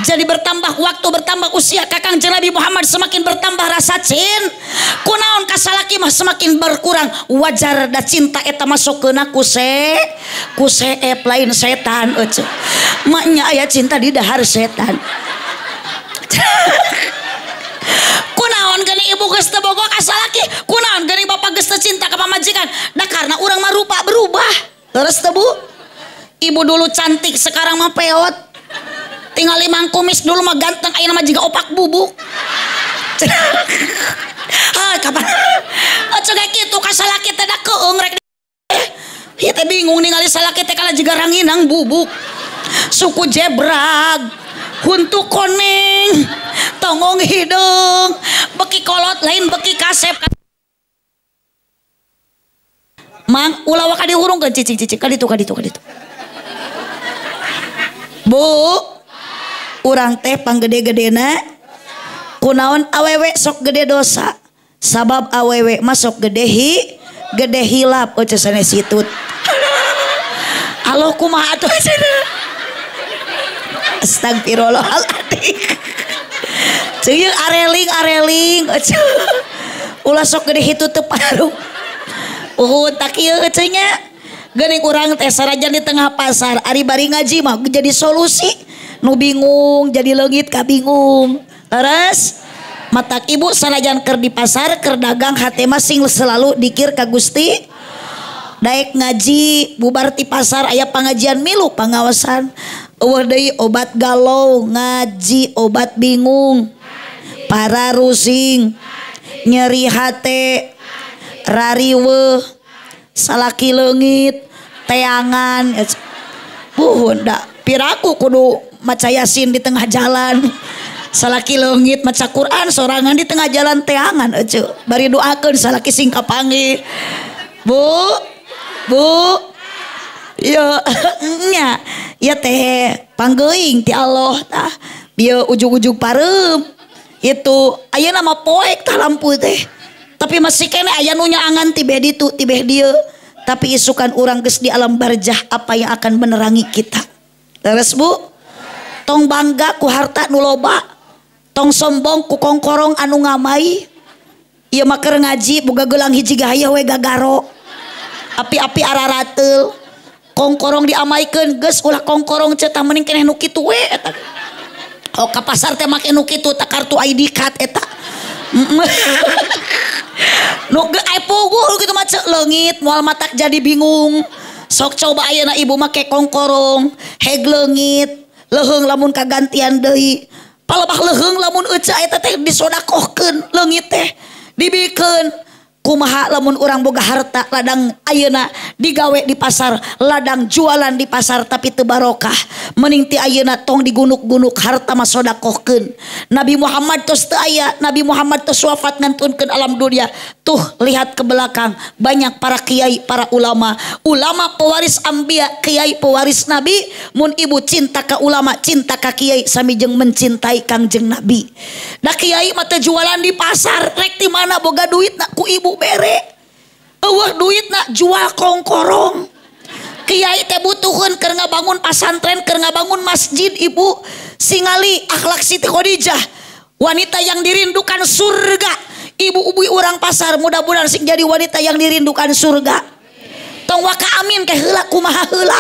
jadi bertambah waktu, bertambah usia kakang jeung Nabi Muhammad semakin bertambah rasa kunaon ka salaki mah semakin berkurang. Wajar da cinta eta masukkeuna ku seep lain setan eueuh. Maknya aya cinta di dahar setan. Kunaon geuning ibu geus teu boga ka salaki? Kunaon geuning bapak geus teu cinta ka pamajikan? Da karena urang mah rupa berubah. Leres teu Bu? Ibu dulu cantik sekarang mah peot. Tinggal limang kumis dulu mah ganteng, ayeuna mah jiga opak bubuk. Kapan? Oce kayak gitu ka salaki teh da keung rek. Ieu teh bingung ningali salaki teh kala jiga ranginang bubuk. Suku jebrag, huntu koneng, tongong hidung, beki kolot lain beki kasep. Mang ulah ka dihurungkeun cicing-cicing ka ditu. Bu, urang teh panggede-gedena kunaon awewe sok gede dosa sabab awewe masuk gede hilap oce sanes situt. Aloh kumaha atuh cenah. Astagfirullahaladzim. Ceuk areling oce. Ulah sok gede hitu teu paru. Tak ieu cenah nya. Geuning urang teh sarajan di tengah pasar ari bari ngaji mah jadi solusi. Nu bingung jadi leungit ka bingung. Leres matak ibu sanajan keur di pasar keur dagang hate mah sing selalu dikir ka Gusti. Daek ngaji bubar ti pasar aya pangajian milu pangawasan. Eueuh deui obat galau, ngaji obat bingung, para rusing, nyeri hate, rariweuh, salaki leungit, teangan. Buhun da piraku kudu maca Yasin di tengah jalan, salaki leungit maca Quran sorangan di tengah jalan teangan eueuh. Bari doakeun salaki sing kapanggih. Bu ya nya ya teh panggeuing ti Allah tah bieu ujug-ujug pareum itu ayeuna mah poek tah lampu teh tapi masih kene aya nu nyaangan ti beh ditu ti beh dieu tapi isukan urang geus di alam barzah apa yang akan menerangi kita. Leres Bu, tong bangga ku harta nu loba, tong sombong ku kongkorong anu ngamai. Ieu mah keur ngaji boga geulang hiji gahaya we gagaro api-api ararateul kongkorong diamaikeun geus ulah kongkorong ceutah mending keneh nu kitu we eta. Oh ka pasar teh make nu kitu tak kartu ID card eta. Nu ge ai pugu kitu mah ceuk leungit moal matak jadi bingung. Sok coba ayeuna ibu make kongkorong heg leungit leuheung lamun kagantian deui. Palebah leuheung lamun eueuh eta teh disodakohkeun leungit teh dibikeun. Kumaha lamun urang boga harta ladang ayeuna digawe di pasar ladang jualan di pasar tapi teu barokah mending ti ayeuna tong digunuk-gunuk harta mah sodakohkeun. Nabi Muhammad tos teu aya, Nabi Muhammad tos wafat ngantunkeun alam dunia. Tuh lihat ke belakang banyak para kiai para ulama pewaris anbiya kiai pewaris nabi. Mun ibu cinta ka ulama cinta ka kiai sami jeung mencintai Kangjeng Nabi. Da kiai mah teu jualan di pasar rek ti mana boga duit na ku ibu bere eueuh duitna jual kongkorong. Kiai teh butuhkeun keur ngabangun pasantren keur ngabangun masjid ibu singali akhlak Siti Khadijah wanita yang dirindukan surga. Ibu-ibu urang pasar mudah-mudahan sing jadi wanita yang dirindukan surga. Tong waka amin ke heula kumaha heula.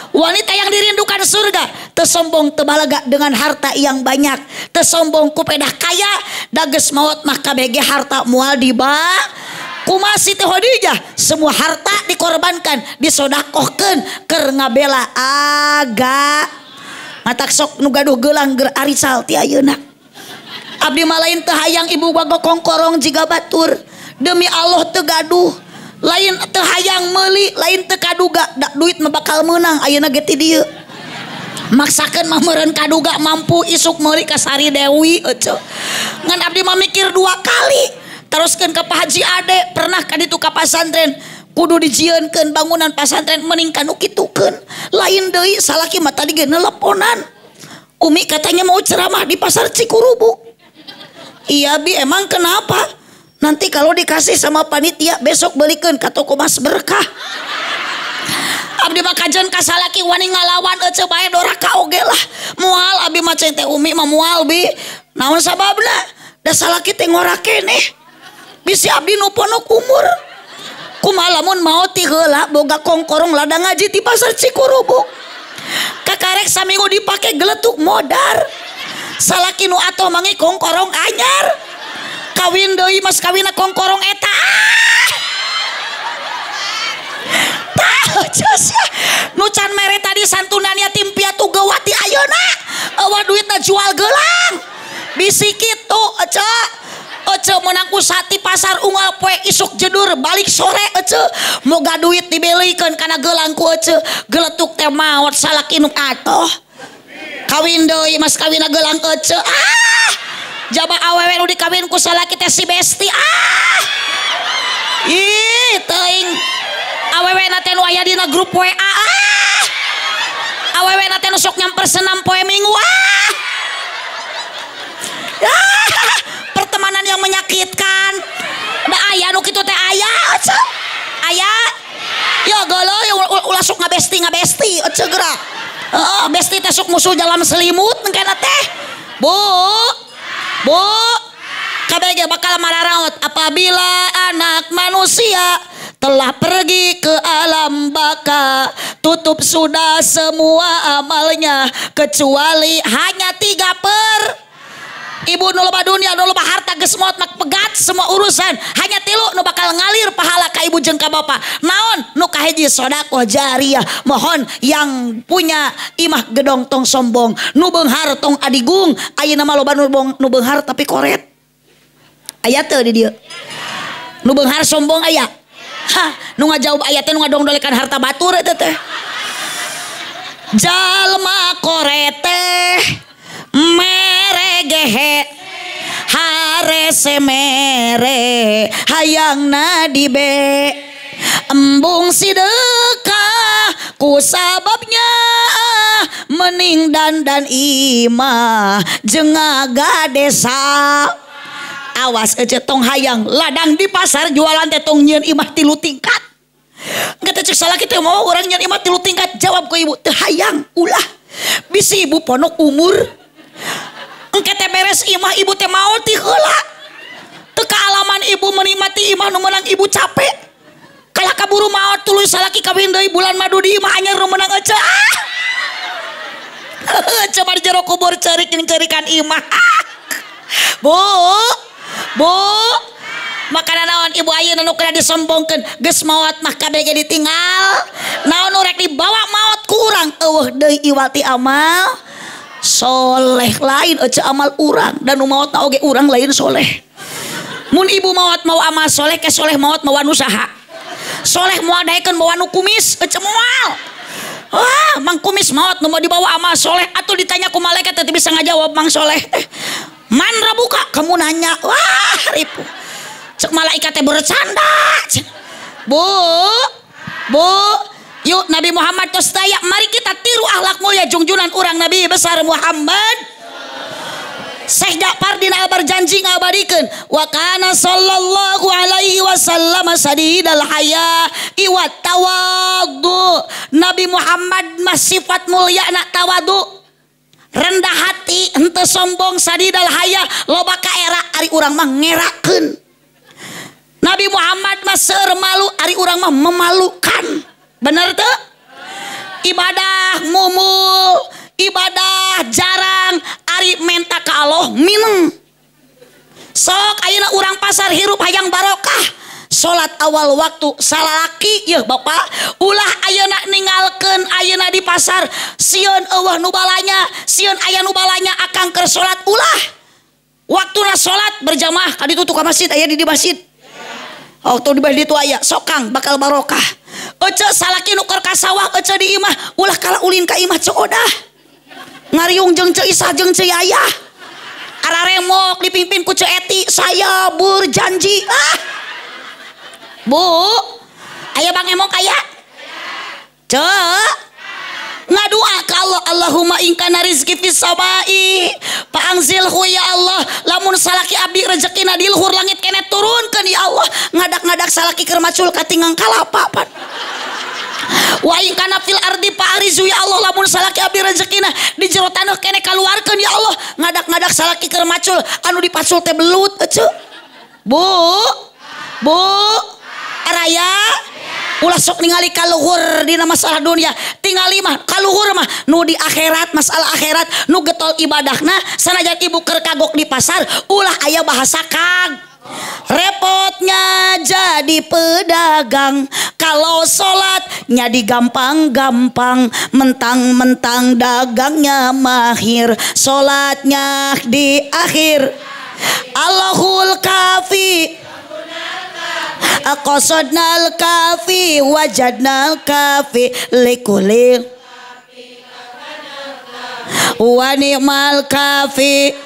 Wanita yang dirindukan surga teu sombong teu balaga dengan harta yang banyak, teu sombong ku pedah kaya da geus maot mah kabeh ge harta moal kumaha Siti Khadijah semua harta dikorbankan disodakohkeun keur ngabela matak sok nu gaduh geulang ger arical ti ayeuna. Abdi mah lain teu hayang ibu boga kongkorong jiga batur demi Allah teu gaduh lain teu hayang meuli lain teu kaduga da duit mah bakal meunang ayeuna ge ti dieu maksakeun mah meureun kaduga mampu isuk meuli ka Sari Dewi eueuh ngan abdi mah mikir 2 kali. Teruskan ke Pak Haji Ade pernah ka ditu ka pasantren kudu dijieunkeun bangunan pasantren mending kanu kitukeun. Lain deui salaki mah tadi ge nelponan. Umi katanya mau ceramah di pasar Cikurubuk. Iya Bi, emang kenapa? Nanti kalau dikasih sama panitia besok belikan ka toko Mas Berkah. Abdi mah kajen ka salaki wani ngalawan ece bae doraka oge lah. Moal abdi mah cen teh Umi mah moal Bi. Naon sababna? Da salaki teh ngora keneh. Bisi abdi nu ponok umur. Kumaha lamun maot ti heula boga kongkorong ladang ngaji di pasar Cikurubuk. Kakarek saminggu dipake geletuk modar. Salaki nu atoh mangi kongkorong anyar. Kawin deui mas kawina kongkorong eta. Tah jos nu can mere tadi santunan yatim piatu gawati ayeuna eueuh duitna jual geulang. Bisi kitu ece. Ece menang usati pasar unggal poe isuk jedur balik sore ece moga duit dibelikeun kana geulang ku ece geletuk teh maot salaki nu atoh. Kawin deui mas kawina geulang ece jaba awewe nu dikawin ku salaki teh si Besti ih teuing awewe na teh nu aya dina grup WA awewe na teh nu sok nyamper senam poe Minggu pertemanan yang menyakitkan. Da aya nu kitu teh aya ece aya ya geuleuh ulah sok ngabesti ece geura. Besti teh sok musuh dalam selimut engkena teh. Bu KBG bakal mararaot apabila anak manusia telah pergi ke alam baka, tutup sudah semua amalnya kecuali hanya 3 Ibu nu loba dunia nu loba harta geus maot mak pegat semua urusan hanya 3 nu bakal ngalir pahala ka ibu jeung ka bapa. Naon? Nu kahiji sedekah jariyah. Mohon yang punya imah gedong tong sombong, nu beunghar tong adigung. Ayeuna mah loba nu beunghar tapi koret. Aya teu di dieu? Nu beunghar sombong aya. Ha, nu ngajawab aya teh nu ngadongdolekan harta batur eta teh. Jalma koret teh meregehe hare semere hayang nadibe embung sidekah ku sababnya mening dan imah jengaga desa. Awas ece tong hayang ladang di pasar jualan teh tong nyieun imah 3 tingkat. Engke teh cek salaki teh mau urang nyieun imah 3 tingkat jawab ku ibu teu hayang ulah bisi ibu ponok umur. Engke teh beres imah ibu teh maot ti heula. Teu kaalaman ibu menikmati imah nu meunang ibu capek. Kalah kaburu maot tuluy salaki kawin deui bulan madu di imah anyar nu meunang ece. Coba di jero kubur ceurik jeung ceurikan imah. Bu makanan naon ibu ayeuna nu kena disombongkeun geus maot mah KBG ditinggal. Naon nu rek dibawa maot ku urang eueuh deui iwati amal soleh lain ece amal urang dan nu maot na oge urang lain soleh. Mun ibu maot mau amal soleh ke soleh maot mau anu saha? Soleh moal daekeun bawa nu kumis ece moal. Wah, Mang Kumis maot nu mau dibawa amal soleh atuh ditanya ku malaikat teh bisa ngajawab Mang Soleh. Man rabuka kamu nanya. Wah, ripu. Cek malaikat teh bercanda. Bu, yuk Nabi Muhammad tos daya mari kita tiru akhlak mulia junjunan urang Nabi besar Muhammad. Syekh Ja'far dina berjanji ngabadikeun wa kana sallallahu alaihi wasallam sadidal haya iwat tawaddu. Nabi Muhammad mah sifat mulyana tawadu, rendah hati, henteu sombong, sadidal haya, loba kaera ari urang mah ngerakeun. Nabi Muhammad mah seueur malu ari urang mah memalukan. Bener teu? Ibadah mumul, ibadah jarang, ari menta ka Allah mineng. Sok ayeuna urang pasar hirup hayang barokah. Salat awal waktu salalaki yeuh Bapak, ulah ayeuna ninggalkeun ayeuna di pasar sieun eueuh nu balanya, sieun aya nu balanya akang keur salat ulah. Waktuna salat berjamaah ka ditu ka masjid aya di masjid. Waktu di masjid itu aya sokang bakal barokah. Ece salaki nu keur ka sawah ece di imah ulah kala ulin ka imah Coodah. Ngariung jeung Ceu Isah jeung Ceu Yayah. Araremok dipimpin ku Ceu Eti, saya berjanji. Bu, Aya Bang Emok aya? Ngadua ka Allah, Allahumma in kana rizqi fis samai fa anzilhu ya Allah. Lamun salaki abdi rezekina di luhur langit kene turunkeun ya Allah. Ngadak-ngadak salaki keur macul katingang kalapa pan. Wa in kana fil ardi fa arizu ya Allah. Lamun salaki abdi rezekina di jero taneuh kene kaluarkeun ya Allah. Ngadak-ngadak salaki keur macul anu dipacul teh belut ece. Bu Araya ulah sok ningali kaluhur dina masalah dunia, tingali mah kaluhur mah nu di akhirat, masalah akhirat nu getol ibadahna. Sanajan ibu keur kagok di pasar ulah aya bahasa kag. Repotnya jadi pedagang kalau sholatnya digampang-gampang, mentang-mentang dagangnya mahir, sholatnya di akhir. Allahul kafi aqasadnal kafi wajadnal kafi likulil wa ni'mal kafi.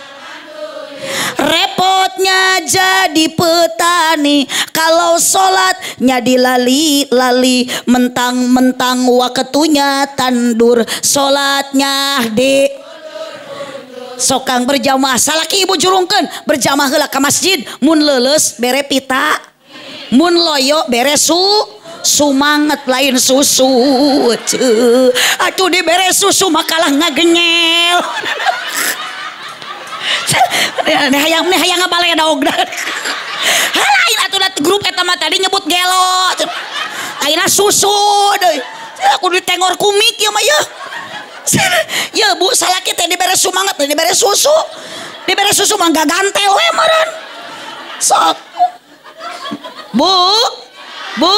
Repotnya jadi petani kalau sholatnya dilali-lali, mentang-mentang waktunya tandur, sholatnya di sokang berjamaah. Salaki ibu jurungkeun berjamaah heula ka masjid, mun leuleus bere pita, mun loyo bere sumanget lain susu. Atuh dibere susu makalah ngagenyel. Nih hayang ngabale daog dah. Lain atuh grup eta mah tadi nyebut gelo. Ayeuna susu deui. Aku ditengor kumik ya mah ya. Ya Bu, salaki teh dibere sumanget, dibere susu. Dibere susu mah gagantel we meureun. Sok. Bu,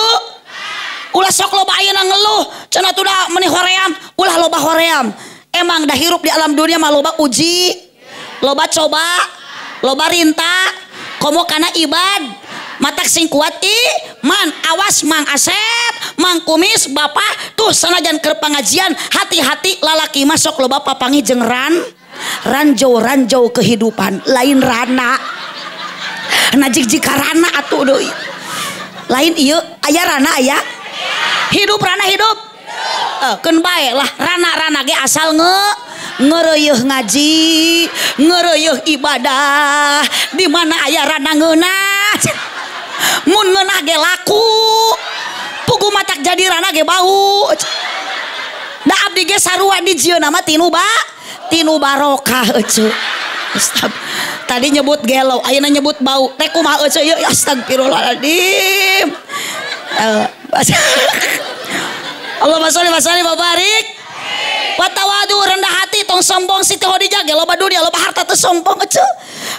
ulah sok loba ayeuna ngeluh, cenah tuh da meuni hoream, ulah loba hoream. Emang dah hirup di alam dunia mah loba uji, loba coba, loba rinta, komo kana ibad. Matak sing kuat man, awas Mang Asep, Mang Kumis, Bapak tuh sanajan keur pangajian, hati-hati lalaki masuk loba papangi jeung ranjau kehidupan, lain rana. Najik rana atuh deui. Lain ieu aya rana aya. Hidup rana hidup. Keun bae lah rana ge asal ngeureueuh ngaji, ngeureueuh ibadah. Di mana aya rana ngeunah. Mun ngeunah ge laku. Pugu matak jadi rana ge bau. Da abdi ge sarua di jieuna mah tinu barokah eueuh. Tadi nyebut gelo, ayeuna nyebut bau. Teh kumaha eueuh ye astagfirullahaladzim. Allahumma sholli wa sallim wa barik. Wa tawadu rendah hati tong sombong Siti Khadijah ge loba dunia loba harta teu sombong eueuh.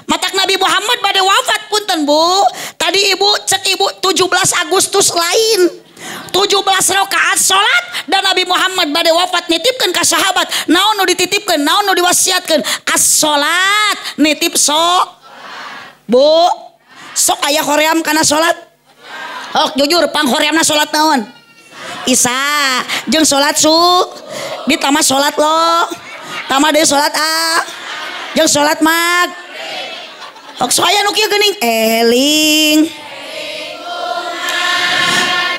Matak Nabi Muhammad bade wafat punten Bu. Tadi ibu cek ibu 17 Agustus lain. 17 rakaat salat dan Nabi Muhammad bade wafat nitipkeun ka sahabat. Naon nu dititipkeun, naon nu diwasiatkeun? As-salat, nitip Bu. Sok aya hoream kana salat? Jujur pang horeamna salat naon? Isa jeung salat ditambah salat lo. Tambah deui salat jeung salat mag. Soaya nu kieu geuning eling.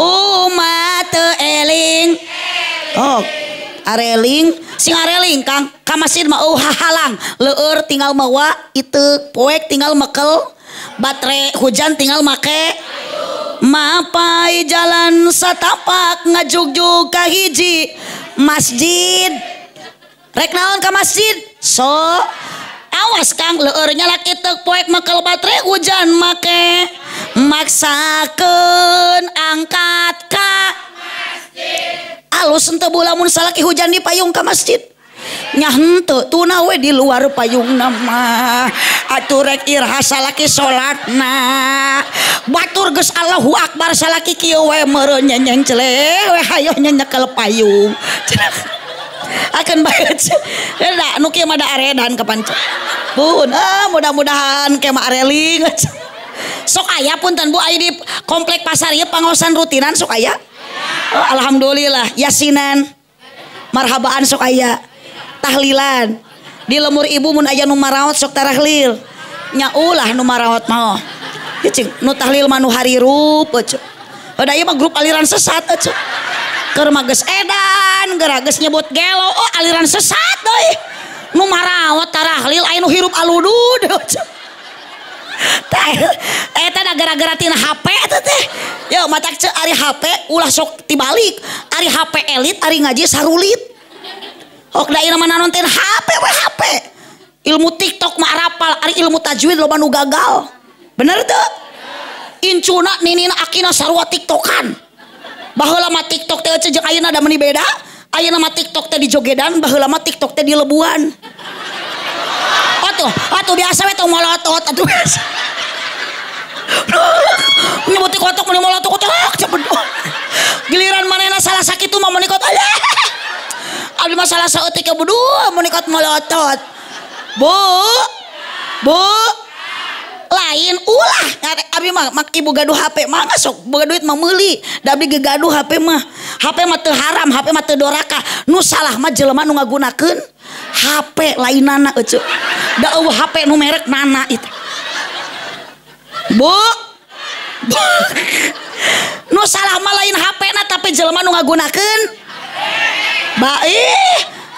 Umat eling. Areling sing areling Kang ka masjid mah halang leueur tinggal mawa iteuk poek tinggal mekel baterai hujan tinggal make mapai jalan satapak ngajugjug ka hiji masjid rek naon ka masjid awas Kang leueurnya lak iteuk poek mekel baterai hujan make maksakeun angkat ka masjid. Alus henteu lamun salaki hujan di payung ka masjid. Nya henteu tuna we di luar payungna mah. Atuh rek irha salaki salatna. Batur geus Allahu Akbar salaki kieu we meureun nyenyeng celeh we hayo nyenyekel payung. Akan bae da nu kieu mah da aredan ka panca. Pun mudah-mudahan ke mah areling. Sok aya punten Bu aya di komplek pasar ieu pangaosan rutinan sok aya. Alhamdulillah yasinan marhabaan sok aya tahlilan di lemur ibu mun aya nu maraot sok tarahlil nya ulah nu maraot mah cing nu tahlil mah nu harirup Udah ieu mah grup aliran sesat atuh. Keur mah geus edan, geus nyebut gelo, oh aliran sesat deui. Nu marawat tarahlil aya nu hirup aludud. Tah eta da gara-gara tina HP eta teh. Yo matak ceu ari HP ulah sok tibalik. Ari HP elit, ari ngaji sarulit. Hok da ieu mah nonton HP we HP. Ilmu TikTok mah rapal, ari ilmu tajwid loba nu gagal. Bener teu? Incuna ninina akina sarua TikTokan. Baheula mah TikTok teh ceu jeung ayeuna da meuni beda. Ayeuna mah TikTok teh di jogedan, baheula mah TikTok teh di lebuan. Atuh biasa we tong molotot atuh biasa. Nyebut kotok meuni molotot kotok cepet. Giliran manehna salah sakitu mah meuni kotok. Abdi mah salah saeutik ya budu meuni kot molotot. Bu lain ulah abdi mah ibu gaduh HP mah sok boga duit mah meuli da abdi gegaduh HP mah teu haram HP mah teu doraka nu salah mah jelema nu ngagunakeun HP lainana eueuh da eueuh HP nu merek nana itu bu nu salah mah lain HP na tapi jelema nu ngagunakeun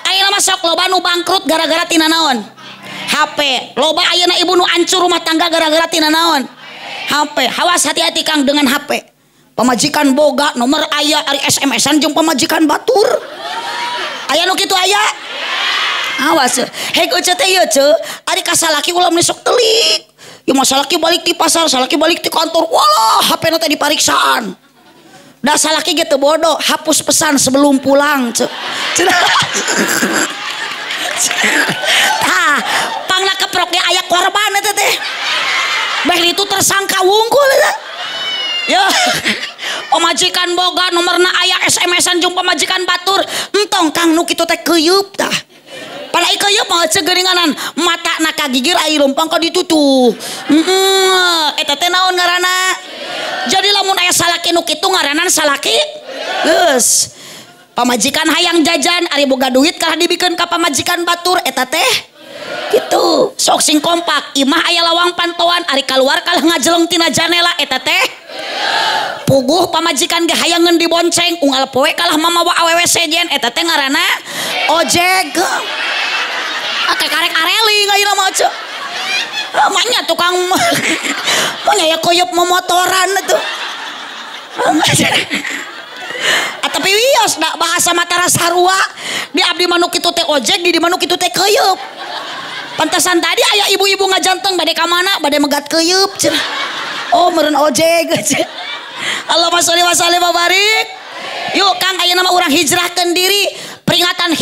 ayeuna mah sok loba nu bangkrut gara-gara tina naon HP loba ayeuna ibu nu ancur rumah tangga gara-gara tina naon HP. Awas hati-hati Kang dengan HP. Pamajikan boga nomor aya ari SMS-an jeung pamajikan batur. Aya nu kitu aya? Awas. Heg eueuh teh ieu ceu ari ka salaki ulah meni sok telik. Ya masalaki balik di pasar, salaki balik di kantor. Walah, HP-na teh dipariksaan. Da salaki ge teu bodoh, hapus pesan sebelum pulang ceu. Tah, pangna keprok ge aya korban eta teh. Beh itu tersangka wungkul eta. Ya. Pamajikan boga nomorna aya SMS-an jeung pamajikan batur. Entong Kang nu kitu teh keuyeub tah. Padahal keuyeub mah ceu geuninganan matana kagigir ai leumpang ka ditutup. Eta teh naon ngaranna? Jadi lamun aya salaki nu kitu ngaranan salaki geus. Pamajikan hayang jajan ari boga duit kalah dibikeun ka pamajikan batur eta teh kitu sok sing kompak imah aya lawang pantoan ari kaluar kalah ngajeleng tina janela eta teh puguh pamajikan ge hayangeun dibonceng unggal poe kalah mamawa awewe sejen eta teh ngaranna ojek ake karek areling ayeuna mah ceu manya tukang manya ya koyop memotoran atuh tapi wios da bahasa Mataram sarua di abdi manuk kitu teh ojek di manuk kitu teh keuyeub. Pantasan tadi aya ibu-ibu ngajanteng bade ka mana bade megat keuyeub cenah. Oh meureun ojek cenah. Allahumma sholli wa sallim wa barik. Yuk Kang ayeuna mah urang hijrahkeun diri. Peringatan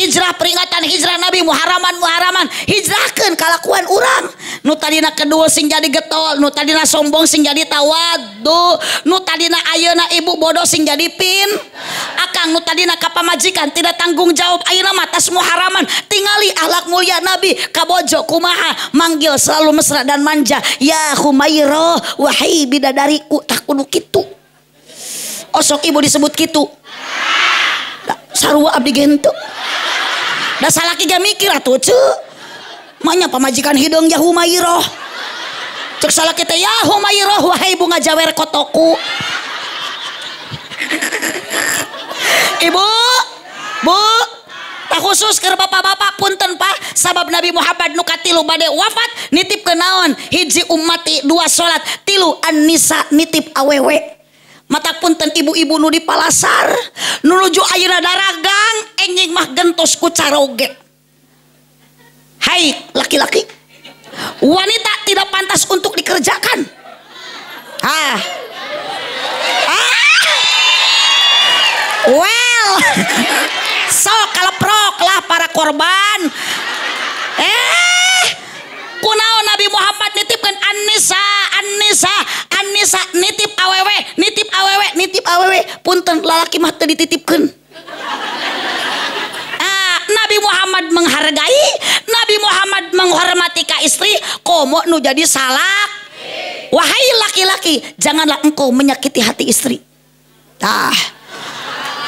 hijrah Nabi muharaman hijrahkeun kalakuan urang. Nu tadina kedul sing jadi getol, nu tadina sombong sing jadi tawaddu, nu tadina ayeuna ibu bodoh sing jadi pin. Akang nu tadina ka pamajikan tidak tanggung jawab ayeuna mah tas muharaman tingali akhlak mulia Nabi ka bojo kumaha manggil selalu mesra dan manja ya Humairah wahai bidadariku tak kudu kitu. Osok ibu disebut kitu. Sarua abdi gento. Da salaki ge mikir atuh ceu. Manya pamajikan hideung ya Humairah. Cek salaki teh ya Humairah wahai bunga jawer kotoku. Ibu, Bu, tak khusus keur bapak-bapak punten Pak, sabab Nabi Muhammad nu katilu bade wafat nitipkeun naon? Hiji ummati dua salat, tilu an-nisa nitip awewe. Matak punten ibu-ibu nu di palasar nu nuju ayeuna daragang enjing mah gentos ku caroge. Hai laki-laki, wanita tidak pantas untuk dikerjakan. Well, sok kaleprok lah para korban. Kunaon Nabi Muhammad nitipkan An-Nisa nitip awewe punten lalaki mah teu dititipkeun. Nabi Muhammad menghargai, Nabi Muhammad menghormati ka istri, komo nu jadi salak. Wahai laki-laki, janganlah engkau menyakiti hati istri.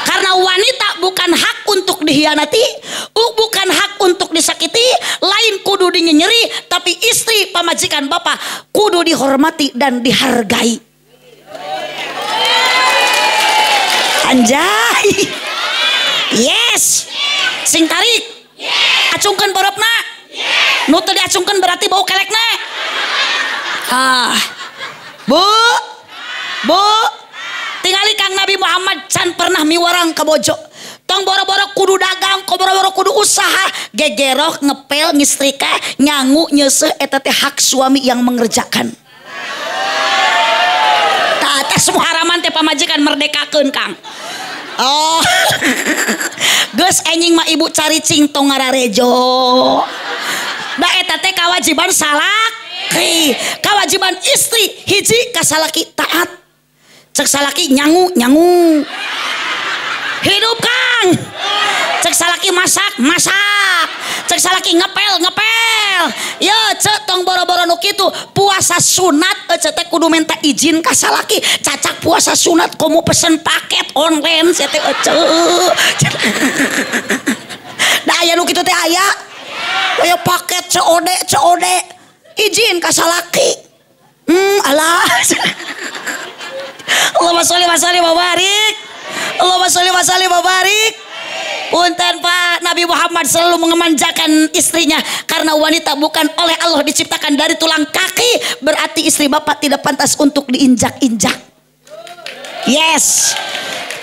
Karena wanita bukan hak untuk dihianati, bukan hak untuk disakiti, lain kudu dinyenyeri, tapi istri pamajikan bapak kudu dihormati dan dihargai. Anjay. Yes. Sing tarik. Acungkeun boropna. Nu teu diacungkeun berarti bau kelekna. Bu. Tingali Kang Nabi Muhammad can pernah miwarang ka bojo. Tong boro-boro kudu dagang, boro-boro kudu usaha, gegeroh, ngepel, ngistrika, nyangu, nyeseh, eta teh hak suami yang mengerjakan. Tah semua haraman teh pamajikan merdekakeun Kang. Oh. Geus enjing mah ibu cari cing tong ngararejo. Da eta teh kewajiban salaki. Kewajiban istri hiji ka salaki taat. Cek salaki nyangu. Hidup Kang. Cek salaki masak. Cek salaki ngepel. Ya cek tong boro-boro nu kitu puasa sunat cek teh kudu minta izin ka salaki. Cacak puasa sunat komo pesen paket online sia teh Da aya nu kitu teh aya. Aya paket COD. Izin ka salaki. Alah. Allahumma sholli wa sallim wa barik. Allahumma sholli wa sallim wa barik. Punten Pak, Nabi Muhammad selalu mengemanjakan istrinya karena wanita bukan oleh Allah diciptakan dari tulang kaki, berarti istri bapak tidak pantas untuk diinjak-injak. Yes.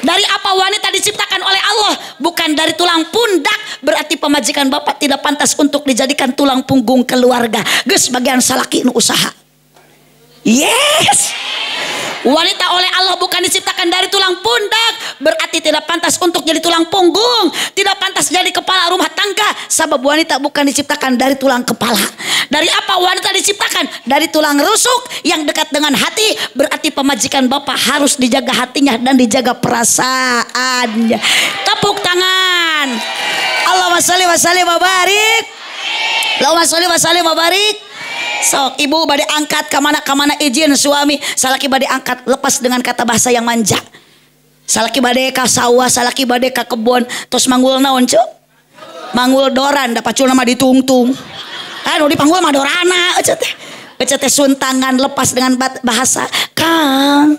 Dari apa wanita diciptakan oleh Allah? Bukan dari tulang pundak, berarti pemajikan bapak tidak pantas untuk dijadikan tulang punggung keluarga. Geus bagian salaki nu usaha. Yes. Wanita oleh Allah bukan diciptakan dari tulang pundak, berarti tidak pantas untuk jadi tulang punggung, tidak pantas jadi kepala rumah tangga. Sebab wanita bukan diciptakan dari tulang kepala. Dari apa wanita diciptakan? Dari tulang rusuk yang dekat dengan hati, berarti pemajikan bapak harus dijaga hatinya dan dijaga perasaannya. Tepuk tangan. Allahumma sholli wa sallim wa barik. Allahumma sholli wa sallim wa barik. Sok ibu bade angkat kamana izin suami, salaki bade angkat lepas dengan kata bahasa yang manja. Salaki bade ka sawah, salaki bade ka kebon, terus manggul naon ceu? Manggul doran, da pacul nama ditungtung. Anu dipanggul mah dorana ecet teh suntangan lepas dengan bahasa Kang.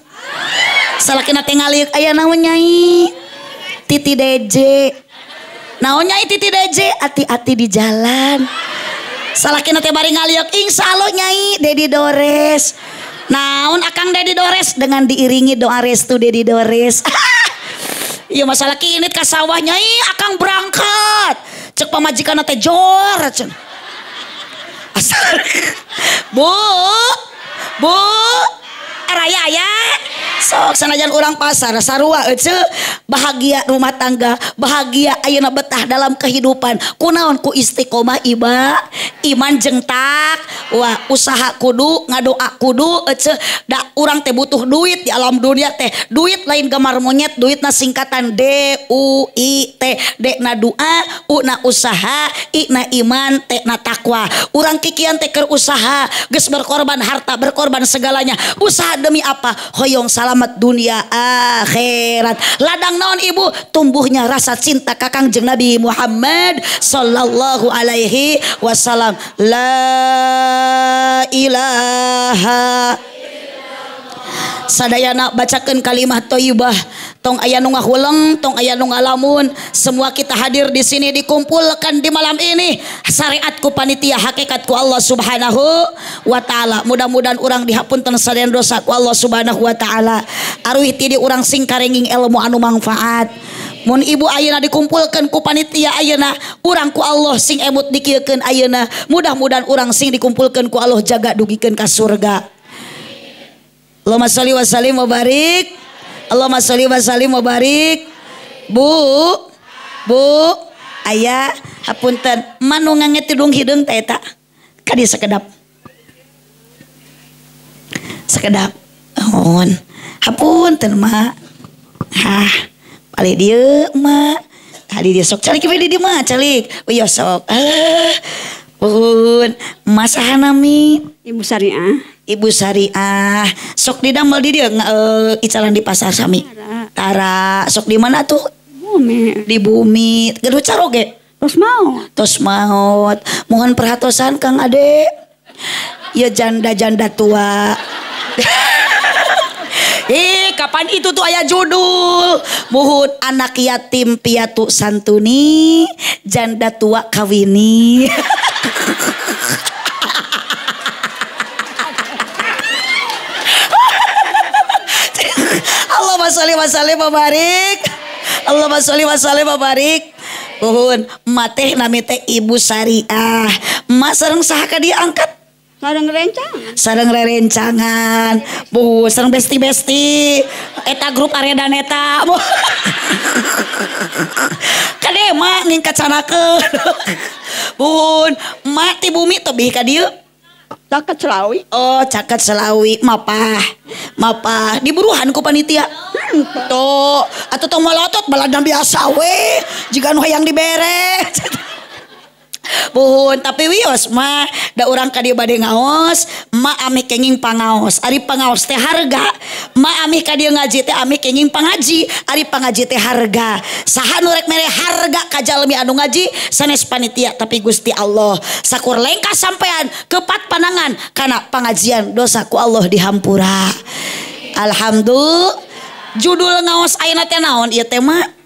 Salaki na teh ngaliuk aya naon nyai? Titi DJ. Naon nyai Titi DJ? Hati-hati di jalan. Salaki nate bari ngaliuk insya Allah nyai Dedi Dores. Naon akang Dedi Dores dengan diiringi doa restu Dedi Dores. Iya masalah kinit ka sawah nyai akang berangkat. Cek pamajikan nate jor. Asal. Bu raya ya. Sok sanajan urang pasar sarua ece bahagia rumah tangga, bahagia ayeuna betah dalam kehidupan. Kunaon ku istiqomah iba, iman jeung wah usaha kudu, ngadoa kudu ece da urang teh butuh duit di alam dunia teh. Duit lain gamar monyet, duitna singkatan DUIT. D na doa, U na usaha, I na iman, T na takwa. Urang kikian teh keur usaha, geus berkorban harta, berkorban segalanya. Usaha demi apa? Hoyong selamat dunia akhirat. Ladang naon ibu? Tumbuhnya rasa cinta kakang jeung Nabi Muhammad sallallahu alaihi wasallam. La ilaha sadayana bacakeun kalimat thayyibah. Tong aya nu ngahuleung, tong aya nu ngalamun. Semua kita hadir di sini dikumpulkan di malam ini. Syariatku panitia hakikatku Allah Subhanahu wa taala. Mudah-mudahan urang dihapunten sadean dosa ku Allah Subhanahu wa taala. Aruih ti di urang sing karenging ilmu anu manfaat. Mun ibu ayeuna dikumpulkeun ku panitia ayeuna, urang ku Allah sing emut dikieukeun ayeuna. Mudah-mudahan urang sing dikumpulkeun ku Allah jaga dugikeun ka surga. Allahumma sholli wa sallim wa barik. Allahumma sholli wa sallim wa barik. Bu aya hapunten manu nganget tidung hideung teh eta kadi sakedap mohon hapunten mak balik dieu mak tadi dia sok calik di dieu mah calik iya sok pun masahan nami Ibu Syariah sok didamel di dieu icalan di pasar sami tara sok di mana tuh di bumi geus caroge tos maut mohon perhatosan Kang Ade ya janda-janda tua kapan itu tuh aya judul muhun anak yatim piatu santuni janda tua kawini. Allahumma sholli wa sallim wa barik. Allahumma sholli wa sallim wa barik. Puhun emak teh nami teh ibu syariah. Emak sareng saha ka dia angkat? Sareng rencangan. Sareng rerencangan. Bu sareng besti-besti. Eta grup Areda Neta. Kade emak ngingkat sanakeun. Puhun emak ti bumi tebih ka dieu. Caket Selawi. Oh caket Selawi mapah diburuhan ku panitia tuh atau tong malotot baladan biasa we jika nu hayang dibere. Puhun tapi wios mah da urang ka dieu bade ngaos emak amih kenging pangaos ari pangaos teh harga emak amih ka dieu ngaji teh amih kenging pangaji ari pangaji teh harga saha nu rek mere harga ka jalmi anu ngaji sanes panitia tapi Gusti Allah sakur lengkah sampean kepat panangan kana pangajian dosa ku Allah dihampura. Alhamdulillah. Judul ngaos ayeuna teh naon ieu teh mah?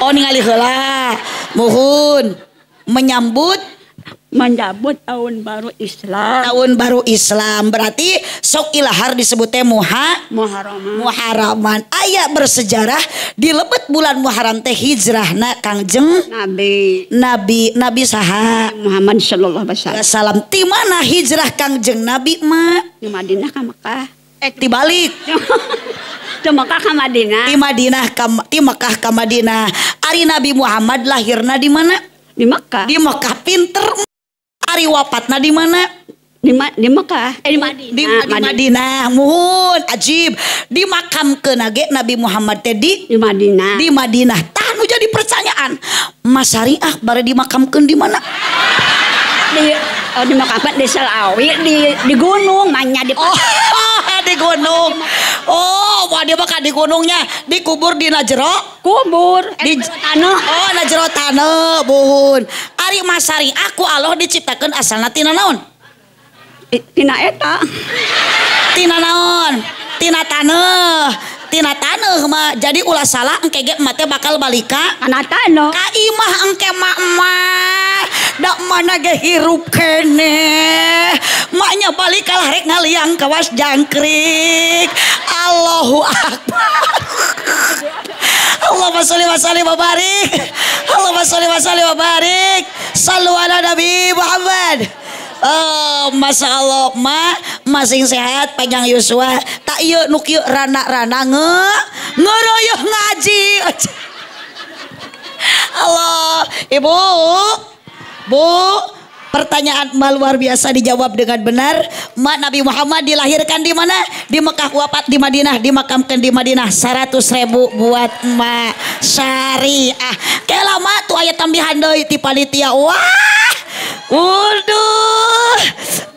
Oh ningali heula muhun menyambut tahun baru Islam. Tahun baru Islam berarti sok ilahar disebut teh Muharaman. Aya bersejarah di lebet bulan Muharram teh hijrahna Kangjeng Nabi saha Muhammad sallallahu alaihi wasallam. Ti mana hijrah Kangjeng Nabi mah? Di Madinah ka Mekah. Tibalik. Di Mekah ka Madinah. Di Mekah ka Madinah. Ari Nabi Muhammad lahirna di mana? Di Mekah. Di Mekah pinter. Ari wafatna di mana? Di Mekah. Di Madinah. Di Madinah. Muhun ajib. Dimakamkeun ge Nabi Muhammad teh di Madinah. Di Madinah. Tah nu jadi pertanyaan. Mas Syariah bare dimakamkeun di mana? Di Mekah di Selawi di gunung manya di di gunung. Oh, wah dia bakal di gunungnya, dikubur di najero. Kubur di tanah. Oh, najero tanah, buhun. Ari Mas Syariah ku Allah diciptakeun asalna tina naon? Tina eta. Tina naon? Tina tanah. Tina tanah mah jadi ulah salah engke ge emak teh bakal balika kana tanah. Ka imah engke mak dak mana ge hirup keneh. Maknya balik kalah rek ngaliang kawas jangkrik. Allahu akbar. Allahumma sholli wa sallim wa barik. Allahumma sholli wa sallim wa barik. Sallu ala Nabi Muhammad. Oh, Masya Allah ma masing sehat panjang Yusua tak ieu nu kieu rana-rana ngeroyoh ngaji. Allah, Ibu Bu, pertanyaan luar biasa dijawab dengan benar. Mak Nabi Muhammad dilahirkan di mana? Di Mekah, wafat di Madinah, dimakamkan di Madinah. 100.000 buat Mak Syariah. Kela mak tuh aya tambihan deui ti panitia. Wah, waduh,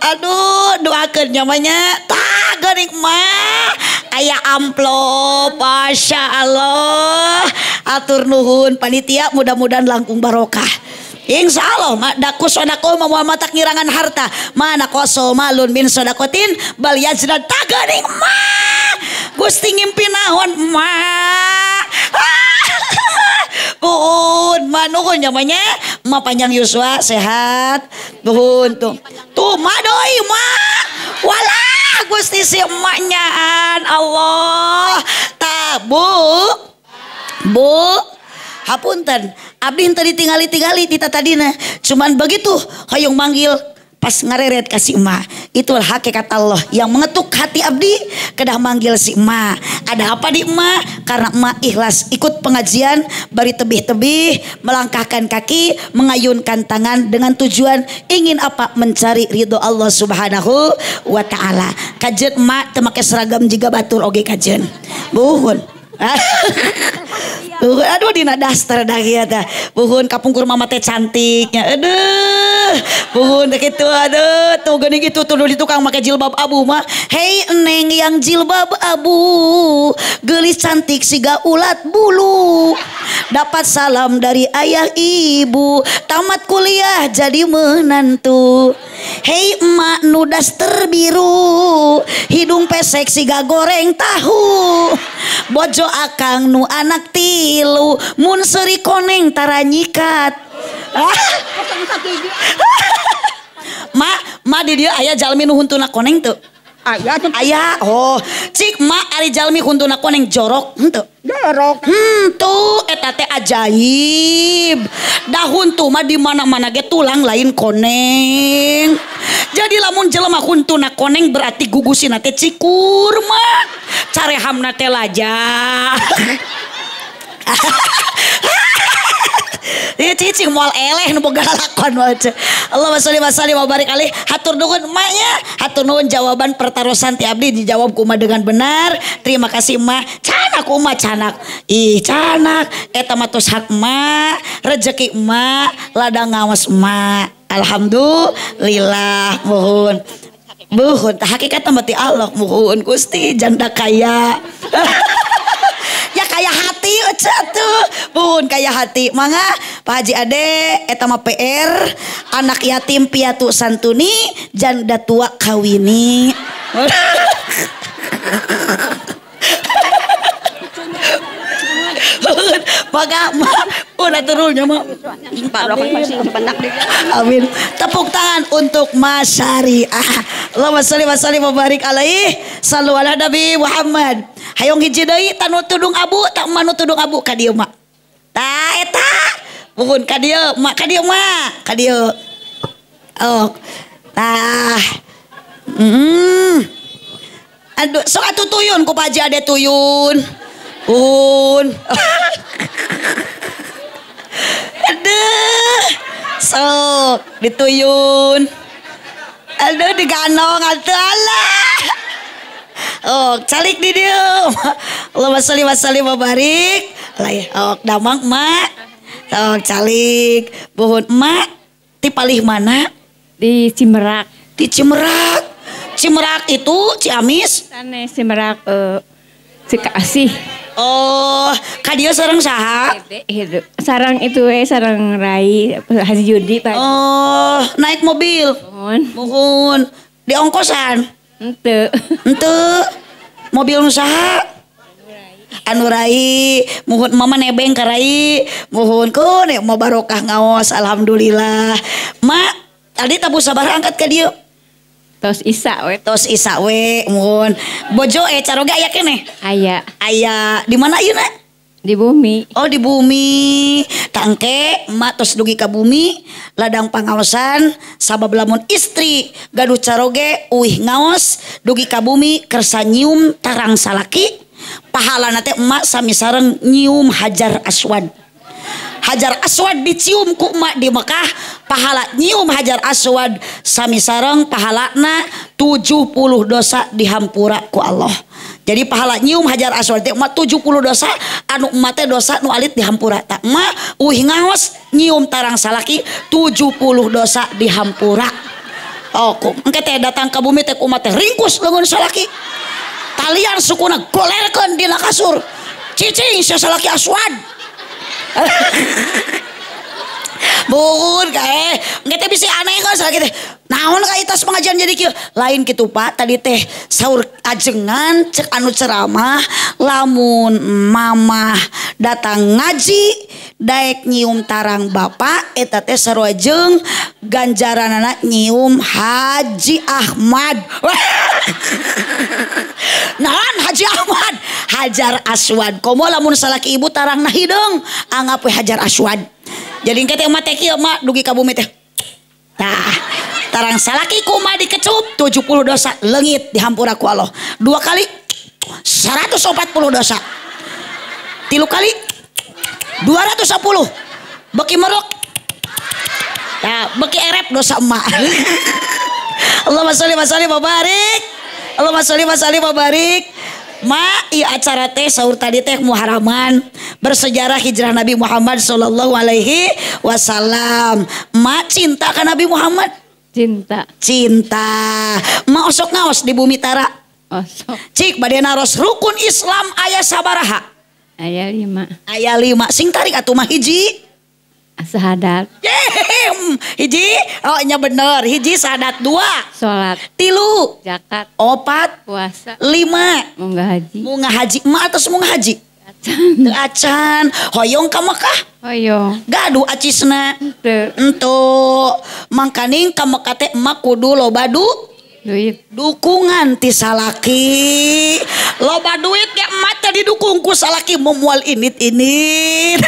aduh, doakeun namanya. Tah geuning mah aya amplop, Masya Allah. Atur nuhun panitia, mudah-mudahan langkung barokah. Insya Allah daku sodako Muhammad tak ngirangan harta mana koso malun min sodakotin bal yajrad taganing ma Gusti ngimpi naon ma Buhun manuhun namanya ma panjang Yusua sehat buhun tuh ma doi ma walah Gusti si emaknyaan Allah tabu bu hapunten abdi tadi tinggali tita tadina cuman begitu hoyong manggil pas ngareret ka si emak itulah hakikat Allah yang mengetuk hati abdi kedah manggil si emak ada apa di emak karena emak ikhlas ikut pengajian bari tebih-tebih melangkahkan kaki mengayunkan tangan dengan tujuan ingin apa mencari ridho Allah subhanahu wa ta'ala kajen emak teu make seragam jiga batur oge kajen buhun aduh dina daster dah kieu teh. Buhun kapungkur mama teh cantiknya. Aduh. Buhun teh kitu aduh tuh geuning kitu tuh di tukang make jilbab abu mah. Hei neng yang jilbab abu, geulis cantik siga ulat bulu. Dapat salam dari ayah ibu, tamat kuliah jadi menantu. Hei emak nu daster biru, hidung pesek siga goreng tahu bojo akang nu anak tilu mun seuri koneng tara nyikat. Ma di dieu aya jalmi nu huntuna koneng teu? Aya. Oh, cik ma ari jalmi huntuna koneng jorok henteu? Jorok. Tuh eta teh ajaib. Dahun tuh mah di mana-mana ge tulang lain koneng. Jadi lamun jelema huntuna koneng berarti gugusina teh cikur mah. Carehamna teh lajah. Ini cicing moal eleh nu boga lakon wae. Allahumma sholli wa sallim wa barik alaihi. Hatur nuhun emaknya, hatur nuhun jawaban pertarosan ti abdi dijawab ku emak dengan benar. Terima kasih emak. Canak ku emak canak. Ih canak eta mah tos hak emak, rezeki emak, ladang ngawas emak. Alhamdulillah muhun. Muhun hakikat mah ti Allah muhun Gusti janda kaya. Ya kaya hati tuh bun kaya hati mangga Pak Haji Ade eta mah PR anak yatim piatu santuni janda tua kawini. Maka udah turunnya mah. Amin. Tepuk tangan untuk Mas Syariah. Allahumma sholli wa sallim wa barik alaihi. Sallu ala Nabi Muhammad. Hayong hiji deui tanu tudung abu tak manu tudung abu ka dieu mah. Tah eta. Puhun ka dieu mak ka dieu mah. Ka dieu. Oh. Tah. Aduh, sok atuh tuyun ku Pak Haji Ade tuyun. Aduh, sok dituyun. Aduh diganong atuh alah. Oh, calik di dieu. Allahumma sholli wa sallim wa barik. Oh, damang mak. Oh, calik. Buhun mak ti palih mana? Di Cimerak. Di Cimerak. Cimerak itu Ciamis. Sana Cimerak Cikasih. Oh, ka dieu sareng saha? Sarang itu sarang Rai Haji Judi Pak. Oh, naik mobil. Muhun. Di ongkosan. Henteu. Mobil nu saha? Anu Rai. Muhun mama nebeng ka Rai. Muhun kun mau barokah ngaos alhamdulillah. Mak, tadi tabu sabar angkat ka dieu. Tos Isa we. Muhun. Bojo caroge aya keneh? Aya. Di mana ieu na? Di bumi. Oh di bumi. Tangke emak tos dugi ka bumi ladang pangaosan sabab lamun istri gaduh caroge uih ngaos dugi ka bumi kersa nyium tarang salaki pahalana teh emak sami sareng nyium Hajar Aswad. Hajar Aswad dicium ku emak di Mekah, pahala nyium Hajar Aswad sami sareng pahalana 70 dosa dihampura ku Allah. Jadi pahala nyium Hajar Aswad teh emak 70 dosa anu emak teh dosa nu alit dihampura. Tak emak uih ngaos nyium tarang salaki 70 dosa dihampura. Oh ku engke teh datang ka bumi teh ku emak teh ringkus leungeun salaki. Talian sukuna golerkeun dina kasur. Cicing sia salaki Aswad. Buhun kae engke teh bisi aneh kan salaki teh. Naon ka itas pengajian jadi kieu? Lain kitu Pak, tadi teh saur ajengan cek anu ceramah lamun mamah datang ngaji daek nyium tarang bapak eta teh sarua jeung ganjaranana nyium Haji Ahmad. Naon Haji Ahmad? Hajar Aswad. Komo lamun salaki ibu tarangna hideung anggap we Hajar Aswad. Jadi engke teh mah teh kieu mah dugi ka bumi teh. Tah, tarang salaki ku mah dikecup 70 dosa leungit dihampura ku Allah. 2 kali 140 dosa. 3 kali 210. Beki meruk. Tah, beki erep dosa emak. Allahumma sholli wa sallim wa barik. Allahumma sholli wa sallim wa barik. Ma, ieu acara teh saur tadi teh Muharraman bersejarah hijrah Nabi Muhammad sallallahu alaihi wasallam. Ma cinta ka Nabi Muhammad? Cinta. Ma osok ngaos di bumi tara. Osok. Cik bade naros rukun Islam aya sabaraha? Aya 5. Aya 5. Sing tarik atuh mah hiji. Sahadat. Hiji, oh nya bener. Hiji sahadat, 2 Sholat. 3 Zakat. 4 Puasa. 5 Munggah haji. munggah haji. Emak atas munggah haji. Acan. Teu acan, hoyong ka Mekah. Hoyong. Gaduh acisna. Teu. Ento mangkaning ka Mekah teh emak kudu loba Duit. dukungan ti salaki. Loba duit ge emak teh didukung ku salaki moal init-init.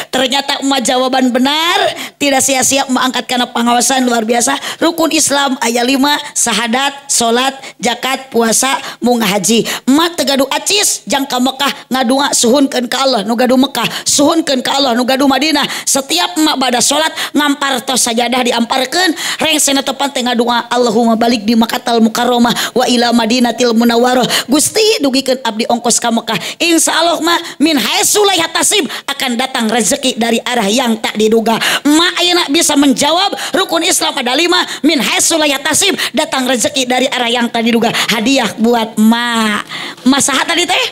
Ternyata emak jawaban benar. Tidak sia-sia emak angkat karena pengawasan luar biasa. Rukun Islam aya 5, sahadat, salat, zakat, puasa, munggah haji. Emak teu gaduh acis jang ka Mekah ngadua suhunkeun ka Allah nu gaduh Mekah, suhunkeun ka Allah nu gaduh Madinah. Setiap emak bada salat ngampar tos sajadah diamparkeun, rengsena tepan teh ngadua Allahumma balik di Makkatal Mukarramah wa ila Madinatil Munawwarah. Gusti dugikeun abdi ongkos ka Mekah. Insyaallah mah min haitsu la yahtasib akan datang rezeki dari arah yang tak diduga. Emak ayeuna bisa menjawab rukun Islam ada 5, min haitsu la yahtasib, datang rezeki dari arah yang tak diduga. Hadiah buat emak. Emak saha tadi teh?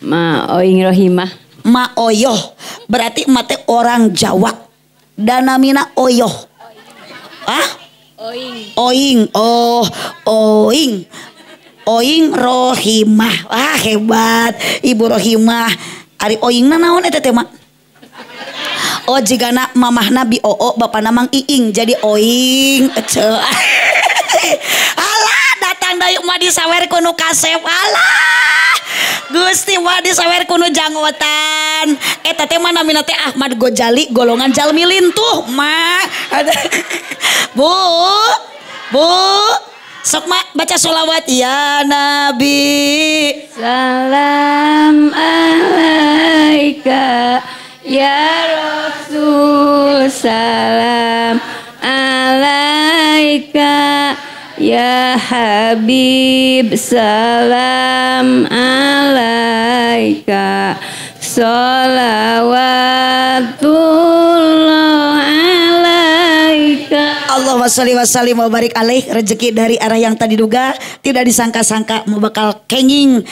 Ma Oing Rohimah. Emak Oyoh. Berarti emak teh orang Jawa. Danamina Oyoh. Ah? Oing. Oh, Oing. Oing Rohimah. Wah, hebat. Ibu Rohimah. Ari Oingna naon eta teh, Mak? Oh, jigana mamah Nabi Oo, bapak namang Iing jadi Oing. Alah, datang deui mah disawer ku nu kasep. Alah. Gusti mah disawer ku nu janggotan. Eta teh mah namina teh Ahmad Gojali golongan jalmi lintuh, Mah. Bu. Sok mak baca sholawat ya Nabi. Salam alaika ya Rasul. Salam alaika ya Habib. Salam alaika. Sholawatullah alaika. Allahumma sholli wa sallim wa barik alaih. Rezeki dari arah yang tadi duga, tidak disangka-sangka mau bakal kenging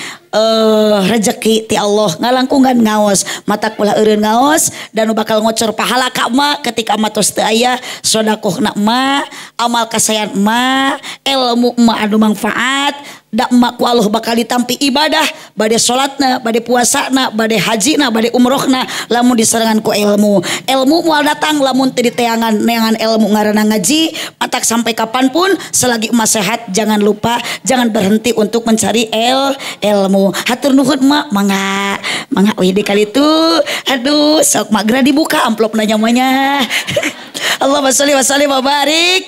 rezeki ti Allah ngalangkungan ngaos mata kula eureun ngaos dan nu bakal ngocor pahala ka emak ketika emak tos teu aya. Sodakohna emak, amal kasayan emak, ilmu emak anu manfaat da emak ku Allah bakal ditampi ibadah bade salatna, bade puasana, bade hajina, bade umrohna lamun diserangan ku ilmu moal datang lamun teu diteangan neangan ilmu ngaranna ngaji matak sampai kapanpun selagi emak sehat. Jangan lupa, jangan berhenti untuk mencari ilmu. Hatur nuhun emak, mangga we kali itu. Aduh, sok mak geura dibuka amplop namanya. Allahumma sholli wa sallim wa barik.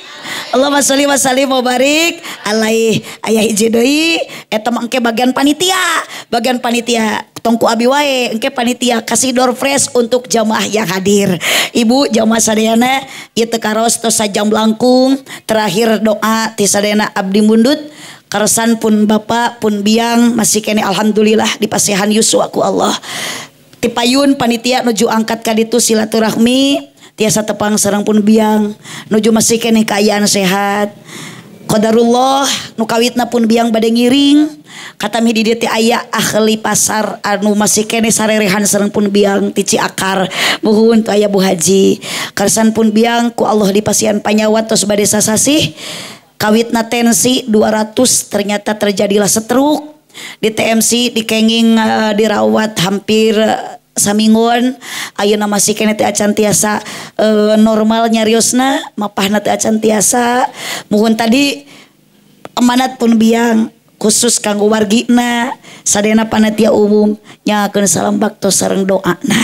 Allahumma sholli wa sallim wa barik alaih. Aya hiji deui eta mah engke bagian panitia tongku abi wae engke panitia kasih door fresh untuk jamaah yang hadir. Ibu jamaah sadayana ieu teu karos tos sajam langkung. Terakhir doa ti sadayana abdi mundut karesan pun bapak pun biang masih kene alhamdulillah dipasihan yusu aku Allah. Tipayun panitia nuju angkat kaditu silaturahmi tiasa tepang sareng pun biang nuju masih kene kaayaan sehat. Qadarullah nu kawitna pun biang bade ngiring katami di dieu teh aya ahli pasar anu masih kene sarerehan sareng pun biang ti Ciakar. Muhun tu aya Bu Haji karesan pun biang ku Allah dipasihan panyawa tos bade sasasih. Kawitna tensi 200 ternyata terjadilah stroke di TMC dikenging dirawat hampir samingguan. Ayeuna masih kene teh acan tiasa normal nyariosna mapahna teh acan tiasa. Muhun tadi amanat pun biang khusus kanggo wargina sadayana panitia umum nyakeun salam bakto sareng doana.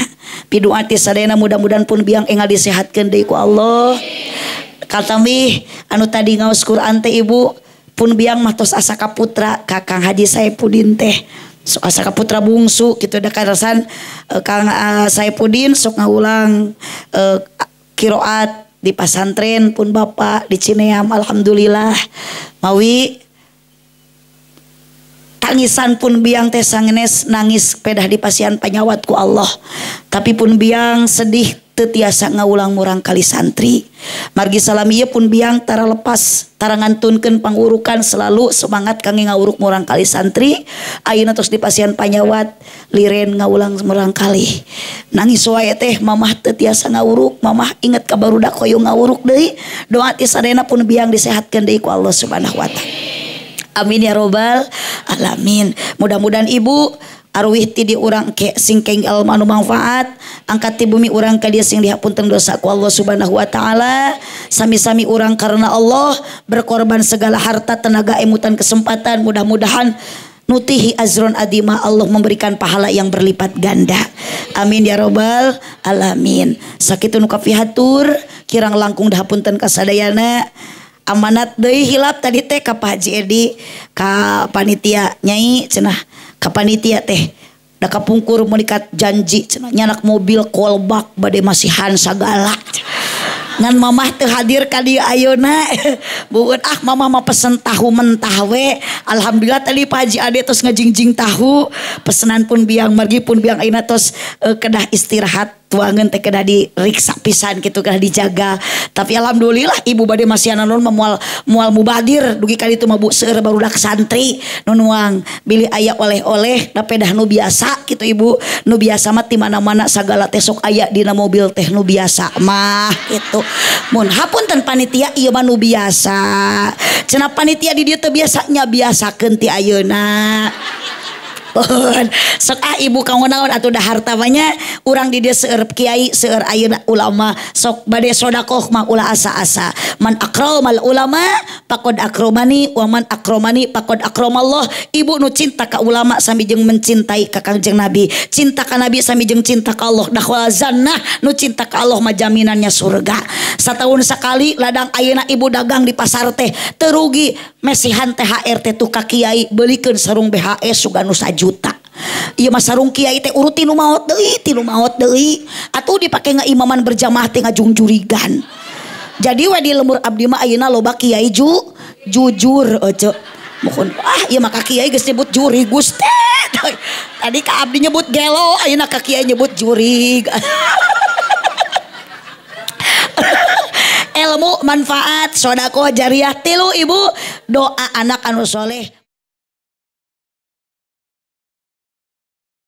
Pidoa ti sadayana mudah-mudahan pun biang enggal disehatkeun deui ku Allah. Katami anu tadi ngaos Quran teh ibu pun biang mah tos asa kaputra Kakang Haji Saipudin teh sok asa kaputra bungsu kitu da karasan Kang Saipudin sok ngaulang qiraat di pasantren pun bapak di Cineam alhamdulillah mawi tangisan pun biang teh sangenes nangis pedah di pasian panyawat ku Allah tapi pun biang sedih tetiasa ngaulang murang kali santri. Margi salami ieu pun biang tara lepas tara ngantunkeun pangurukan selalu semangat kangge ngawuruk murang kali santri. Ayeuna tos di pasien panyawat liren ngaulang murang kali. Nangis wae teh mamah tetiasa ngawuruk, mamah inget ka barudak hoyong ngawuruk deui. Doa ti sadayana pun biang disehatkeun deui ku Allah Subhanahu wa taala. Amin ya robbal alamin. Mudah-mudahan ibu arwih ti di urang ke sing kenggal anu manfaat, angkat ti bumi urang ka dieu sing dihapunten dosa ku Allah Subhanahu wa taala. Sami-sami urang karena Allah berkorban segala harta, tenaga, emutan, kesempatan. Mudah-mudahan nutihi azron adima, Allah memberikan pahala yang berlipat ganda. Amin ya robbal alamin. Sakitu nu kapihatur kirang langkung dihapunten kasadayana. Amanat deui hilap tadi teh ka Pak Haji Edi ka panitia nyai cenah ka panitia teh da kapungkur menikat janji cenah nyanak mobil kolbak bade masihan sagala ngan mamah teu hadir ka dieu ayeuna bueun mamah mah pesen tahu mentah we. Alhamdulillah tadi Pak Haji Ade tos ngajingjing tahu pesenan pun biang margi pun biang ayeuna tos kedah istirahat tuangan teh kedah diriksa pisan gitu, kedah dijaga. Tapi alhamdulillah ibu bade masih naon mual mubadir dugi kali itu mah bu seueur barudak santri nu nuang bili aya oleh-oleh da pedah nu biasa gitu ibu. Nu biasa mah ti mana-mana sagala teh sok aya dina mobil teh nu biasa mah gitu. Mun hapunten panitia ieu mah nu biasa. Cenah panitia di dieu teu biasa nya biasakeun ti ayeuna. Sok ibu kamu naon atuh da harta banyak urang di dieu seueur kiai seueur ayeuna ulama sok bade sodakoh mah ulah asa-asa. Man akramal ulama faqad akramani wa man akramani faqad akramallah. Ibu nu cinta ka ulama sami jeung mencintai ka Kangjeng Nabi, cinta ka Nabi sami jeung cinta ka Allah. Dakhwal jannah nu cinta ka Allah mah jaminannya surga. Satahun sakali ladang ayeuna ibu dagang di pasar teh teu rugi mesihan THR teh tu ka kiai beulikeun sarung BHS suga nu juta. Ieu mah sarung kiai teh urut tinu maot deui, atuh dipake ngaimaman berjamaah teh ngajungjurigan. Jadi we di lembur abdi mah ayeuna loba kiai jujur ojo. Mohon ieu mah ka kiai geus nyebut juri Gusti. Tadi ka abdi nyebut gelo, ayeuna ka kiai nyebut jurig. Ilmu manfaat, sedekah jariah. Tilu ibu doa anak anu soleh.